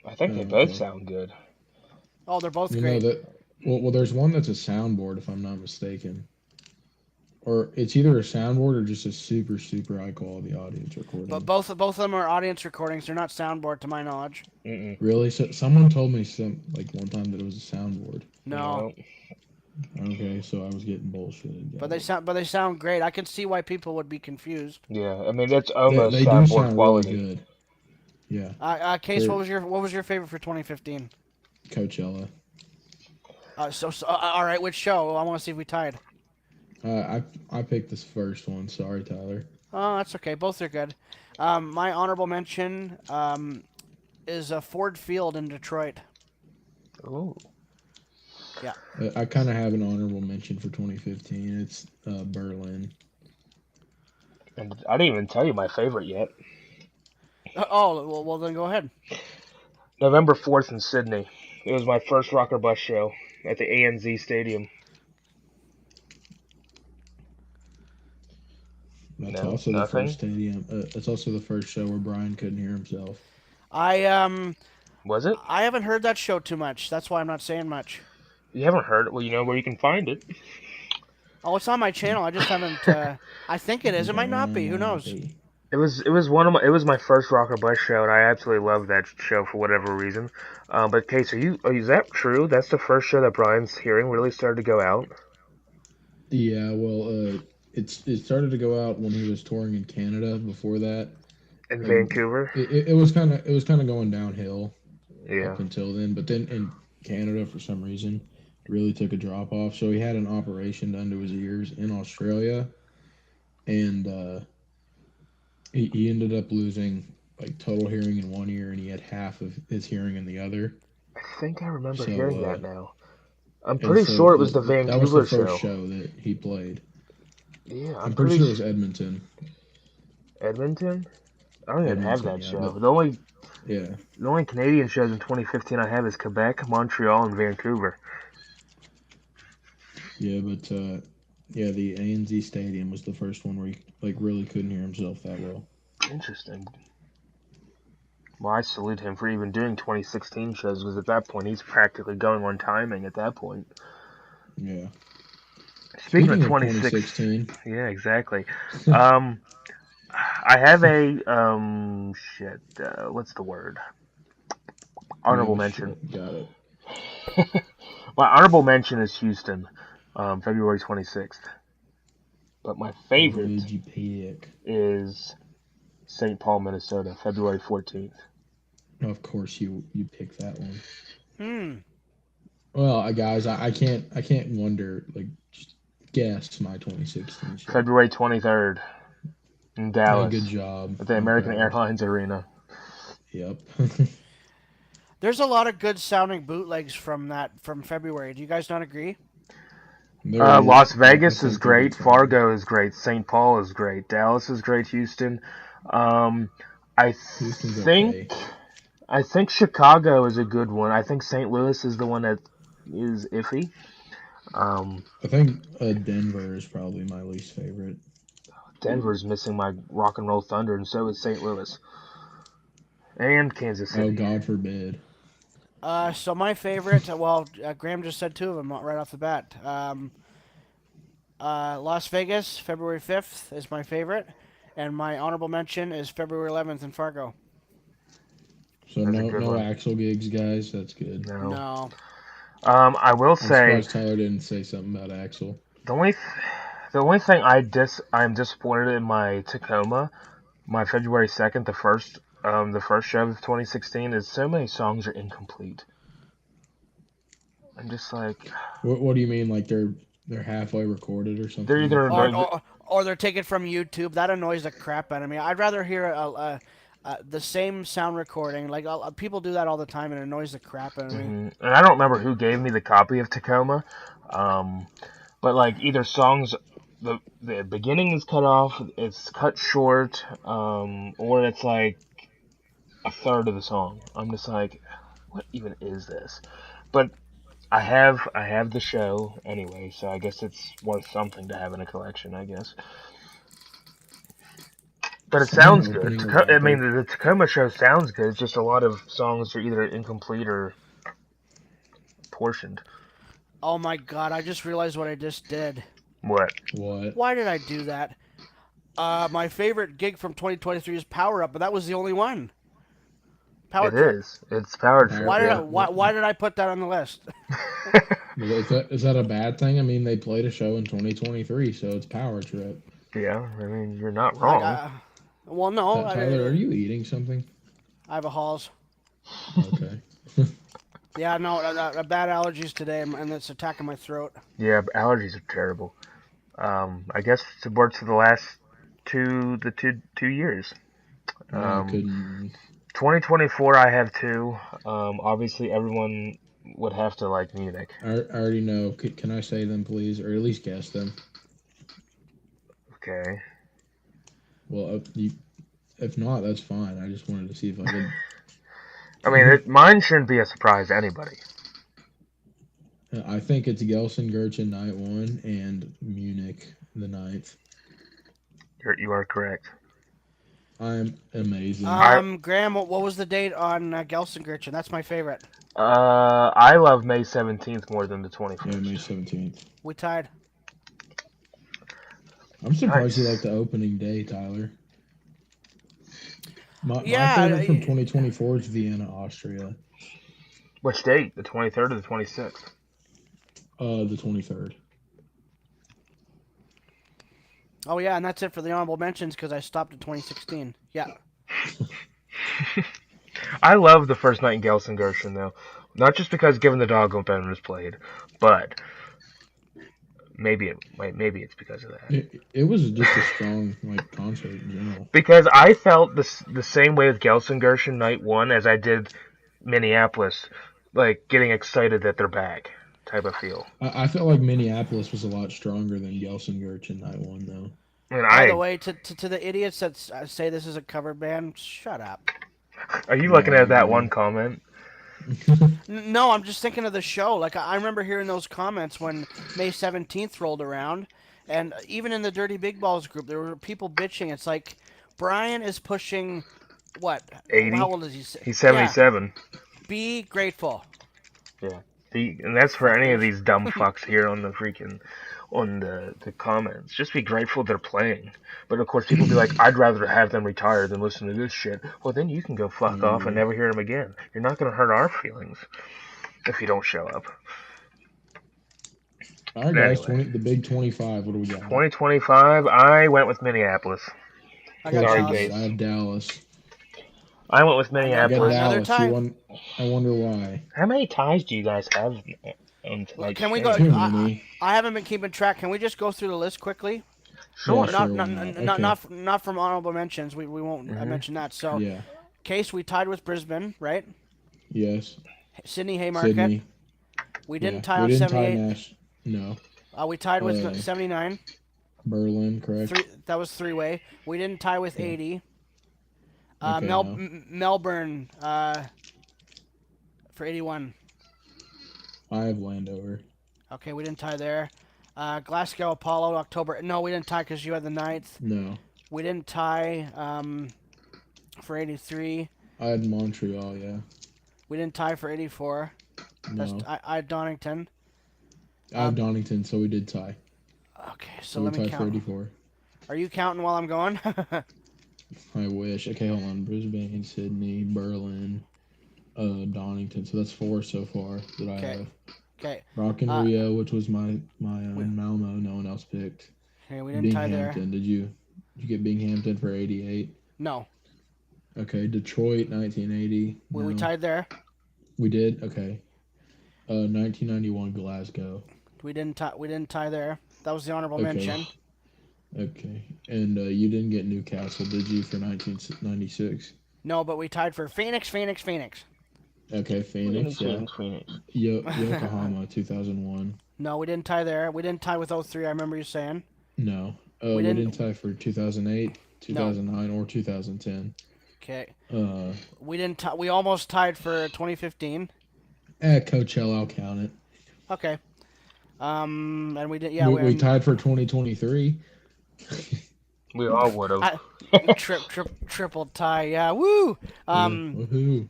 I think they Oh, both okay. sound good. Oh, they're both You great. know that. Well, there's one that's a soundboard, if I'm not mistaken, or it's either a soundboard or just a super high quality audience recording. But both of them are audience recordings. They're not soundboard, to my knowledge. Mm-mm. Really? So someone told me one time that it was a soundboard. No, Okay, so I was getting bullshitted. but they sound great. I can see why people would be confused. Yeah, I mean it's almost They do soundboard sound quality. really good. Yeah, Case, Sure. what was your favorite for 2015? Coachella. All right, which show? I want to see if we tied. I picked this first one. Sorry, Tyler. Oh, that's okay. Both are good. My honorable mention is Ford Field in Detroit. Ooh. I kind of have an honorable mention for 2015. It's Berlin. And I didn't even tell you my favorite yet. Well then go ahead. November 4th in Sydney. It was my first Rocker Bus show at the ANZ Stadium. That's No, also the nothing. first stadium. That's also the first show where Brian couldn't hear himself. I Was it? I haven't heard that show too much. That's why I'm not saying much. You haven't heard it? Well, you know where you can find it. Oh, it's on my channel. I just haven't. I think it is. It might not be. Who knows? It was my first Rock or Bus show, and I absolutely loved that show for whatever reason. But Case, is that true? That's the first show that Brian's hearing really started to go out. Yeah, well, it started to go out when he was touring in Canada. Before that, In like Vancouver. it was kind of going downhill Yeah. up until then. But then in Canada, for some reason, really took a drop off. So he had an operation done to his ears in Australia, and he ended up losing like total hearing in one ear, and he had half of his hearing in the other. I think I remember So hearing that now. I'm and pretty so sure it was the that was the Vancouver first show. show that he played. Yeah, I'm I'm pretty pretty sure it was Edmonton. Edmonton? I don't even have Edmonton, that yeah, show. but yeah, The only Canadian shows in 2015 I have is Quebec, Montreal, and Vancouver. yeah, but yeah, the ANZ Stadium was the first one where he like really couldn't hear himself that well. Interesting. Well, I salute him for even doing 2016 shows, because at that point he's practically going on timing at that point. Yeah. Speaking of Speaking of 2016, 2016, yeah, exactly. Um, I have a what's the word? you Honorable have a mention. shit. Got it. My honorable mention is Houston, February 26th. But my favorite What'd you pick? is St. Paul, Minnesota, February 14th. Of course, you picked that one. Hmm. Well, guys, I can't wonder like just guess my 2016 show. February 23rd in Hey, Dallas good job. at the I'm American proud. Airlines Arena. Yep. There's a lot of good sounding bootlegs from February. Do you guys not agree? There is. Las I Vegas is think they're good great. sounding. Fargo is great. St. Paul is great. Dallas is great. Houston. I Houston's think okay. I think Chicago is a good one. I think St. Louis is the one that is iffy. I think Denver is probably my least favorite. Denver's missing my Rock and Roll Thunder, and so is St. Louis and Kansas Oh, City. God forbid. So my favorite. Well, Graham just said two of them right off the bat. Las Vegas, February 5th is my favorite, and my honorable mention is February 11th in Fargo. So That's a no good no one. Axel gigs, guys. That's good. No. No. I will I'm say surprised Tyler didn't say something about Axel. the only thing I'm disappointed in my Tacoma, my February 2nd, the first show of 2016, is so many songs are incomplete. I'm just like, What do you mean? Like they're halfway recorded or something? they're either Or they're taken from YouTube. That annoys the crap out of me. I'd rather hear the same sound recording. Like people do that all the time, and it annoys the crap out of me. and I don't remember who gave me the copy of Tacoma, but like either songs, the beginning is cut off, it's cut short, or it's like a third of the song. I'm just like, what even is this? But I have the show anyway, so I guess it's worth something to have in a collection, I guess. But it sounds good. I mean, the Tacoma show sounds good. It's just a lot of songs are either incomplete or portioned. Oh my god! I just realized what I just did. What? Why did I do that? My favorite gig from 2023 is Power Up, but that was the only one. Power It Trip. is. It's Power Trip. Why did I put that on the list? Is that a bad thing? I mean, they played a show in 2023, so it's Power Trip. Yeah, I mean, you're not wrong. Well, no. Tyler, are you eating something? I have a Halls. Okay. Yeah, no, bad allergies today, and it's attacking my throat. Yeah, allergies are terrible. I guess it's worked for the last two years. I couldn't. 2024, I have two. Obviously, everyone would have to like Munich. I already know. Can I say them, please, or at least guess them? Okay. Well, if not, that's fine. I just wanted to see if I could. I mean, mine shouldn't be a surprise to anybody. I think it's Gelsenkirchen night 1 and Munich the 9th. You are correct. I'm amazing. Graham, what was the date on Gelsenkirchen? That's my favorite. I love May 17th more than the Yeah, May 21st. 17th. We tied. I'm surprised you like Nice. the opening day, Tyler. My Yeah, favorite from 2024 is Vienna, Austria. Which date? The 23rd or the 26th? The 23rd. oh yeah, and that's it for the honorable mentions because I stopped at 2016. Yeah. I love the first night in Gelsenkirchen though, not just because Given the Dog Open was played, but maybe it's because of that. It was just a strong like concert in general. Because I felt the same way with Gelsenkirchen night one as I did Minneapolis, like getting excited that they're back type of feel. I felt like Minneapolis was a lot stronger than Gelsenkirchen night one though. And By the way, to the idiots that say this is a cover band, shut up. are you No, looking I at that agree. one comment? No, I'm just thinking of the show. Like I remember hearing those comments when May 17th rolled around, and even in the Dirty Big Balls group, there were people bitching. It's like Brian is pushing what? 80. How old is he? He's Yeah, 77. be grateful. Yeah. And that's for any of these dumb fucks here on the freaking on the comments. Just be grateful they're playing. But of course, people be like, I'd rather have them retire than listen to this shit. Well, then you can go fuck off and never hear them again. You're not going to hurt our feelings if you don't show up. All right, guys. Anyway. The big 25. What do we got? 2025, I went with Minneapolis. I got Sorry, Dallas. Gabe. I have Dallas. I went with I got Minneapolis. Another Dallas. tie. I wonder why. How many ties do you guys have on tonight's Can we stream? go? Too many. I haven't been keeping track. Can we just go through the list quickly? Sure. Yeah, Not sure, not why not? not, Okay. not from honorable mentions. We won't mention that. So, Yeah. Case, we tied with Brisbane, right? Yes. Sydney Haymarket. Sydney. We didn't Yeah. tie We on didn't tie 78. Nash. No. We tied with Uh, 79. Berlin, correct? That was three-way. We didn't tie with 80. Okay, no. Melbourne for 81. I have Landover. Okay, we didn't tie there. Glasgow Apollo October. No, we didn't tie because you had the 9th. No. We didn't tie for 83. I had Montreal, yeah. We didn't tie for 84. No. I had Donington. I have Donington, so we did tie. Okay, so So we let me tied for count. 84. Are you counting while I'm going? I wish. Okay, hold on. Brisbane, Sydney, Berlin, Donington. So that's 4 so far that I Okay. have. Okay. Rock in Rio, which was my Malmo, no one else picked. Okay, we didn't tie there. Binghamton, did you get Binghamton for 88? No, Okay, Detroit, 1980. we No. tied there. We did. Okay. 1991 Glasgow. We didn't tie there. That was the honorable Okay. mention. Okay. And you didn't get Newcastle, did you, for 1996? No, but we tied for Phoenix. Okay, Phoenix. Yeah. Phoenix. Yokohama, 2001. No, we didn't tie there. We didn't tie with 03. I remember you saying. No. We We didn't- didn't tie for 2008, 2009, or 2010. Okay. Uh, We didn't. We almost tied for 2015. at Coachella, I'll count it. Okay. And we did. Yeah, we tied for 2023. We all would have. triple tie. Yeah. Woo. Woohoo.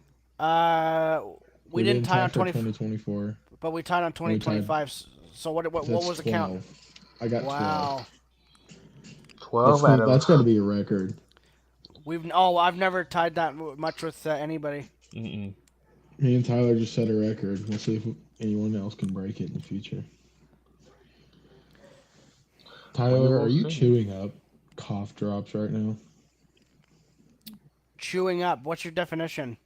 We didn't tie on for 2024, 2024. but we tied on 2025. So what That's was the count? 12. I got 12. Wow. 12 out That's of. got to be a record. I've never tied that much with anybody. Mm-mm. Me and Tyler just set a record. We'll see if anyone else can break it in the future. Tyler, are you chewing up cough drops right now? Chewing up. What's your definition?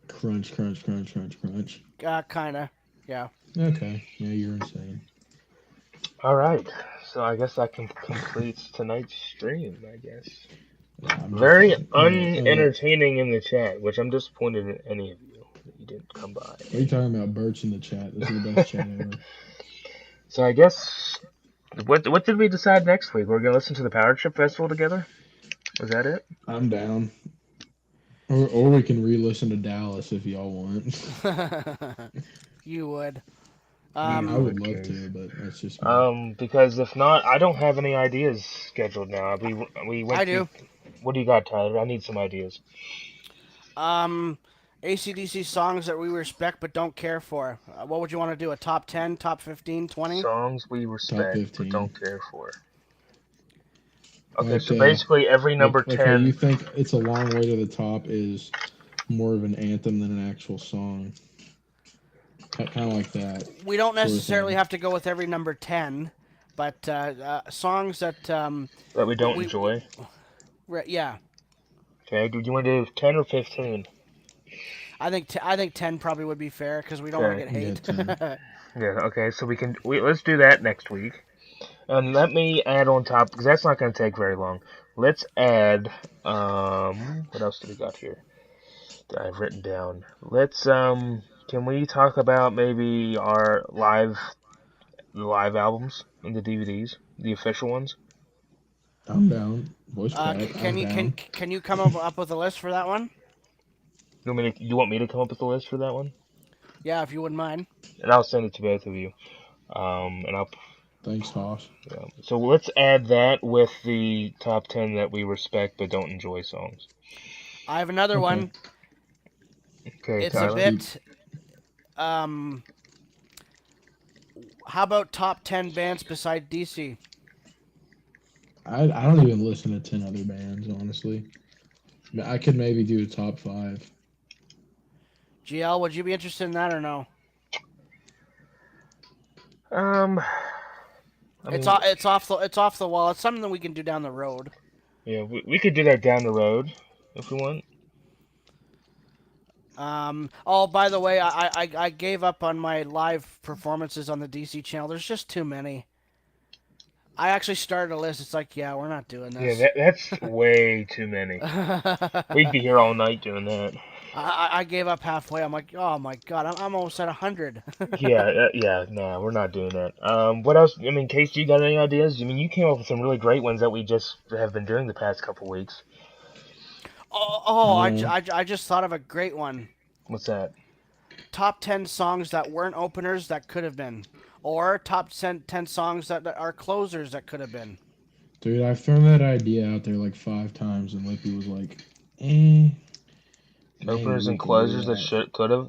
Crunch, crunch, crunch, crunch, crunch. Kinda. Yeah. Okay. Yeah, you're insane. All right. So I guess that completes tonight's stream, I guess. Yeah, I'm Very just- unentertaining in the chat, which I'm disappointed in any of you that you didn't come by. What are you talking about? Birch in the chat. This is the best chat ever. So I guess what did we decide next week? We're gonna listen to the Power Trip Festival together. Was that it? I'm down. Or we can re-listen to Dallas if y'all want. You would. I Um, would love Okay. to, but that's just me. Because if not, I don't have any ideas scheduled now. We I went through. do. What do you got, Tyler? I need some ideas. Um, AC/DC songs that we respect but don't care for. What would you want to do? A top 10, top 15, 20? Songs we Top respect but 15. don't care for. Okay, Like, so basically every number like how you 10. think "It's a Long Way to the Top" is more of an anthem than an actual song. Kind of like that We don't sort of necessarily thing. have to go with every number 10, but songs that That we don't we enjoy. yeah. Okay, do you want to do 10 or 15? I think 10 probably would be fair because we don't want to Okay. get Yeah, hate. 10. Yeah, okay, so let's do that next week. And let me add on top, because that's not going to take very long. Let's add, what else do we got here that I've written down? Can we talk about maybe our live albums and the DVDs, the official ones? I'm down. Voice crack. I'm Can you down. can you come up with a list for that one? You want me to come up with a list for that one? Yeah, if you wouldn't mind. And I'll send it to both of you. And I'll Thanks, Hoss. Yeah. So let's add that with the top 10 that we respect but don't enjoy songs. I have another Okay. one. Okay, It's a Tyler. bit. Um, how about top 10 bands beside DC? I don't even listen to 10 other bands, honestly. I could maybe do a top 5. GL, would you be interested in that or no? Um, I It's mean, it's off the wall. It's something that we can do down the road. yeah, we could do that down the road if we want. Oh, by the way, I gave up on my live performances on the DC channel. There's just too many. I actually started a list. It's like, yeah, we're not doing Yeah, this. that's way too many. We'd be here all night doing that. I gave up halfway. I'm like, oh my god, I'm almost at 100. Yeah, no, we're not doing that. What else? I mean, Case, you got any ideas? I mean, you came up with some really great ones that we just have been doing the past couple weeks. I just thought of a great one. What's that? Top 10 songs that weren't openers that could have been. Or top 10 songs that are closers that could have been. Dude, I've thrown that idea out there like 5 times, and Lippy was like, eh. Openers maybe and we can do closers that that.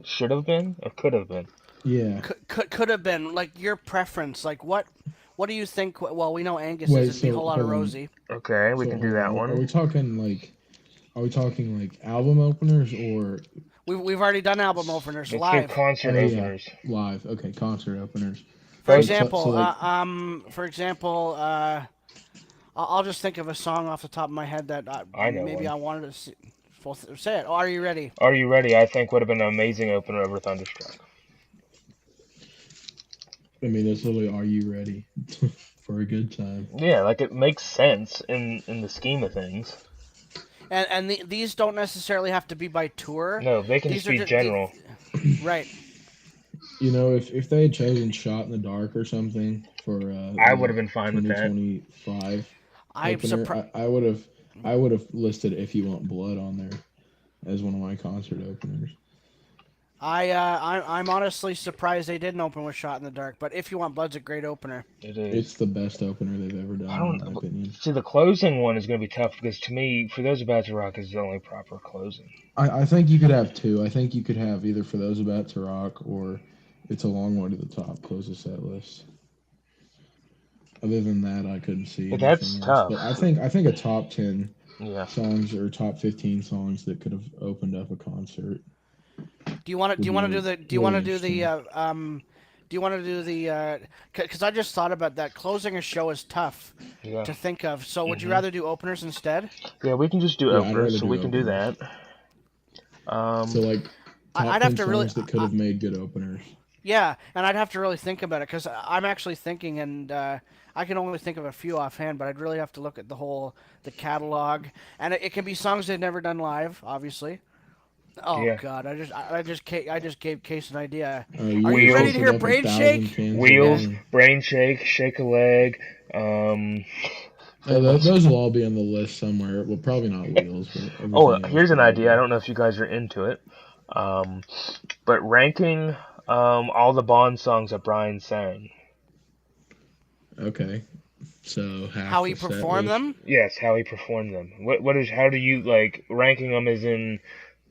should have been or could have been. Yeah. Could have been. Like, your preference. Like, what do you think? Well, we know Angus Wait, is. It'd be a so whole lot of hold on. Rosie. Okay, we So can do hold that on. Are one. we talking like album openers or We've already done album openers Let's do live. concert oh yeah, openers. live? Okay, concert openers. For Both. example, like I'll just think of a song off the top of my head that I know maybe one. I wanted to see. Well, say it. Oh, are you ready? Are You Ready? I think would have been an amazing opener over Thunderstruck. I mean, that's literally "Are you ready for a good time?" Yeah, like it makes sense in the scheme of things. And these don't necessarily have to be by tour. No, they can These just are be just general. right. You know, if they had chosen "Shot in the Dark" or something for I would have been fine with that. 2025 I'm opener, surprised. I would have listed "If You Want Blood" on there as one of my concert openers. I'm honestly surprised they didn't open with "Shot in the Dark." But "If You Want Blood's" a great opener. It is. It's the best opener they've ever done, I in don't my opinion. see the closing one is going to be tough because to me, For Those About to Rock is the only proper closing. I think you could have 2. I think you could have either "For Those About to Rock" or "It's a Long Way to the Top" close the set list. Other than that, I couldn't see But anything that's else. tough. But I think a top 10 Yeah. songs or top 15 songs that could have opened up a concert. Do you want to Would do you want to be do the do you really want to do the interesting. do you want to do the because I just thought about that. Closing a show is tough Yeah. to think of. So would you Mhm. rather do openers instead? Yeah, we can just do Yeah, I'd openers, rather so do we can do openers. that. So like top I'd 10 have to really songs that could have made good openers. yeah, and I'd have to really think about it because I'm actually thinking, and I can only think of a few offhand, but I'd really have to look at the catalog, and it can be songs they've never done live, obviously. Oh Yeah. God, I just gave Case an idea. You Are would you have ready to tilted hear up Brain 1,000 Shake? cans of Wheels, wine. Brain Shake, Shake a Leg. Those will all be on the list somewhere. Well, probably not Wheels, but everything Oh, else here's an will idea. I be. don't know if you guys are into it. But ranking All the Bond songs that Brian sang. Okay. So half How the he set performed list. them? Yes, how he performed them. How do you like ranking them as in,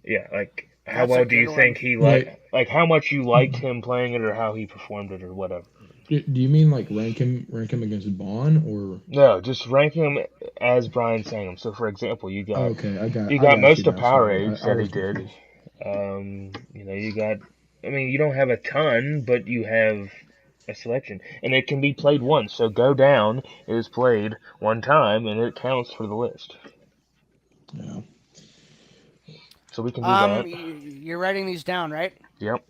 yeah, like how That's a well do you good think one. he Like, like how much you liked him playing it or how he performed it or whatever. do you mean like rank him against Bond or? No, just ranking them as Brian sang them. So for example, Okay, you I got got you most of now. Power Sorry, Age I that he was did. confused. You got. I mean, you don't have a ton, but you have a selection, and it can be played once. So Go Down is played one time, and it counts for the list. Yeah. So we can do that. You're writing these down, right? Yep.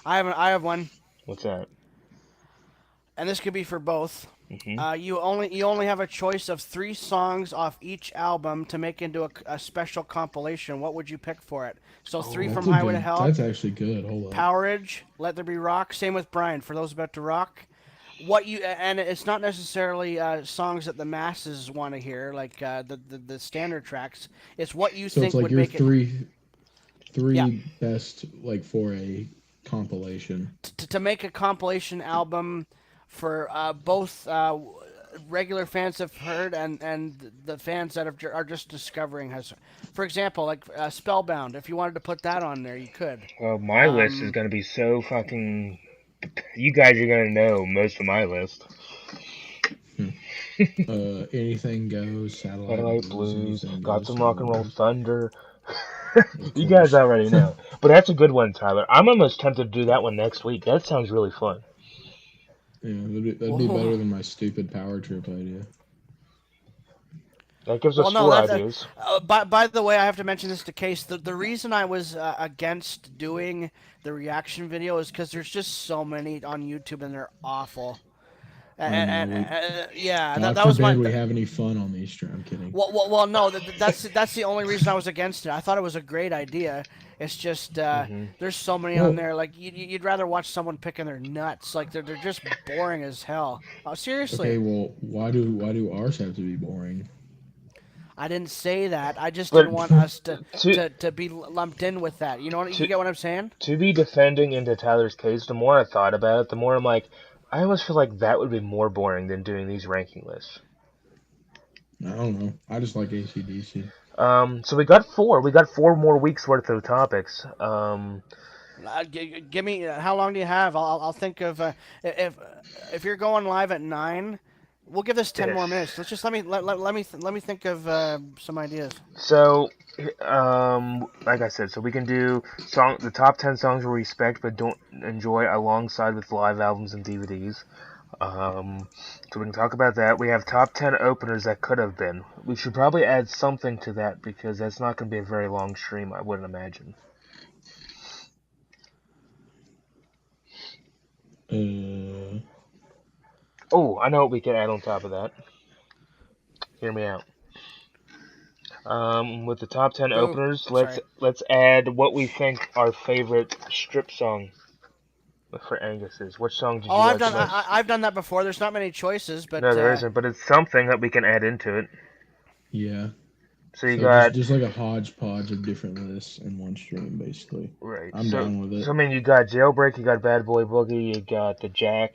I have one, What's that? and this could be for both. Hmm. You only have a choice of 3 songs off each album to make into a special compilation. What would you pick for it? So three Oh. from Highway to Hell, That's actually good. Hold up. Powerage, Let There Be Rock. Same with Brian. For those about to rock, and it's not necessarily songs that the masses want to hear, like the standard tracks. It's what you So it's think like would your make it. Yeah, three best like for a compilation. to make a compilation album for both regular fans have heard and the fans that are just discovering has. For example, like Spellbound. If you wanted to put that on there, you could. Well, my list is Um, gonna be so fucking. You guys are gonna know most of my list. Hmm. Anything goes. Satellite Satellite Blues. Blues, Anything got goes. some rock and roll Stardust. thunder. Of You guys course. already know. But that's a good one, Tyler. I'm almost tempted to do that one next week. That sounds really fun. Yeah, that'd be better well, than my stupid power trip idea. That gives us well, no, four that. ideas. By the way, I have to mention this to Case. The reason I was against doing the reaction video is because there's just so many on YouTube and they're awful. I know. Yeah, that God that was my. forbid we have any fun on these. I'm kidding. Well, no, that's the only reason I was against it. I thought it was a great idea. It's just Hmm. there's so many on Well, there. Like you'd rather watch someone picking their nuts. Like they're just boring as hell. Oh, seriously, okay. Well, why do ours have to be boring? I didn't say that. I just didn't But want us to to to be lumped in with that. You to get what I'm saying? to be defending into Tyler's case, the more I thought about it, the more I'm like, I almost feel like that would be more boring than doing these ranking lists. I don't know. I just like ACDC. So we got four. We got 4 more weeks worth of topics. Give me how long do you have? I'll think of if if you're going live at 9. We'll give this 10 Yes. more minutes. Let's just let me think of some ideas. So, like I said, so we can do the top 10 songs we respect but don't enjoy alongside with live albums and DVDs. So we can talk about that. We have top 10 openers that could have been. We should probably add something to that because that's not going to be a very long stream, I wouldn't imagine. Uh, Oh, I know what we could add on top of that. Hear me out. With the top 10 Boo. openers, let's Sorry. let's add what we think our favorite strip song for Angus is. Which song did Oh, you like the most? I've done that before. There's not many choices, No, but there isn't, but it's something that we can add into it. yeah. So you So got just like a hodgepodge of different lists in one stream, basically. right. I'm down with So I it. mean, you got Jailbreak, you got Bad Boy Boogie, you got the Jack,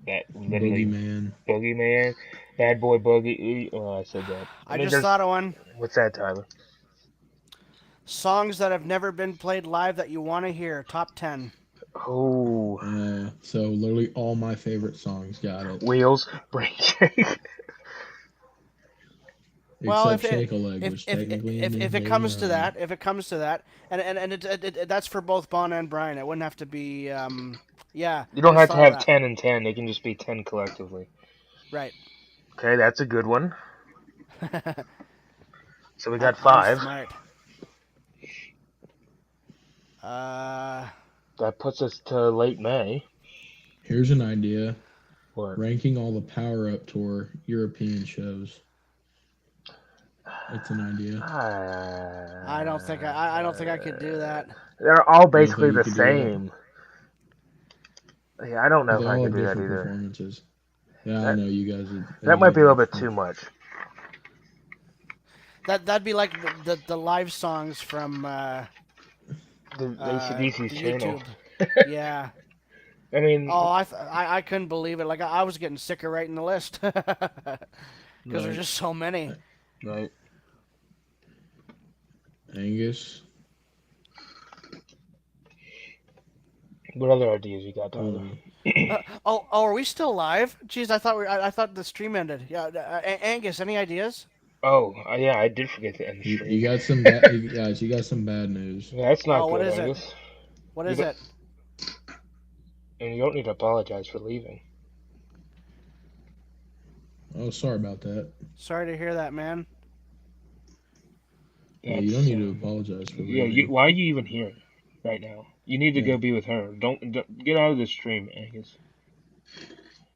that literally Boogeyman. Boogeyman, Bad Boy Boogie. Oh, I said that. I I mean, just there's thought of one. what's that, Tyler? Songs that have never been played live that you want to hear. Top 10. Oh, So literally all my favorite songs got it, Wheels, Brain Shake. Well, except Shake a Leg, if which if technically if, ended if it later comes to on. that, and that's for both Bon and Brian. It wouldn't have to be. Yeah, You I don't just have to thought of have that. 10 and 10. They can just be 10 collectively. Right. Okay, that's a good one. So we got I'm 5. smart. Uh, That puts us to late May. Here's an idea: What? ranking all the Power Up Tour European shows. That's an idea. I don't think I don't think I could do that. They're all You don't basically think you the could do that? same. Yeah, I don't know But if they I all could have do that different either. performances. Yeah, I That know you guys. You that might guys be a little are bit too much. That'd be like the live songs from the AC/DC's the channel. YouTube. Yeah. I mean, Oh, I couldn't believe it. Like I was getting sick of writing the list because there's right, just so many. right. Angus. What other ideas you got, Tyler? Oh, are we still live? Jeez, I thought the stream ended. Yeah, Angus, any ideas? Oh, yeah, I did forget to end the You stream. got some bad guys. You got some bad news. Yeah, that's Oh, not what good, is it? Angus. What You is don't, it? and you don't need to apologize for leaving. Oh, sorry about that. Sorry to hear that, man. Yeah, you don't need to That's, apologize for yeah, leaving. why are you even here right now? You need to Yeah. go be with her. Don't get out of the stream, Angus.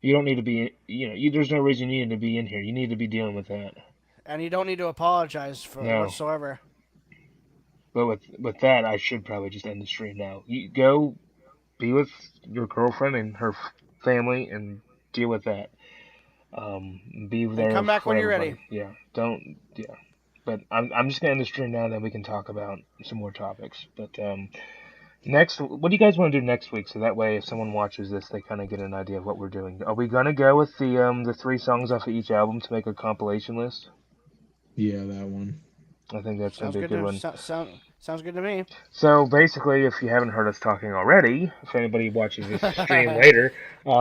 You don't need to be. There's no reason you need to be in here. You need to be dealing with that. And you don't need to apologize for No, whatsoever. but with that, I should probably just end the stream now. You go be with your girlfriend and her family and deal with that. Be And there come back for when you're ready. everybody. Yeah, don't. Yeah, but I'm just gonna end the stream now. Then we can talk about some more topics. But next, what do you guys want to do next week? So that way, if someone watches this, they kind of get an idea of what we're doing. Are we gonna go with the 3 songs off of each album to make a compilation list? Yeah, that one. I think that's gonna Sounds be a good good to one. sounds good to me. So basically, if you haven't heard us talking already, if anybody watches this stream later,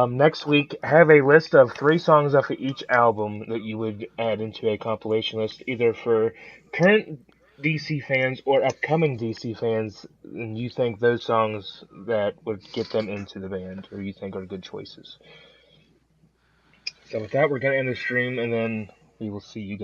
next week have a list of 3 songs off of each album that you would add into a compilation list, either for current DC fans or upcoming DC fans, and you think those songs that would get them into the band, or you think are good choices. So with that, we're gonna end the stream, and then we will see you guys.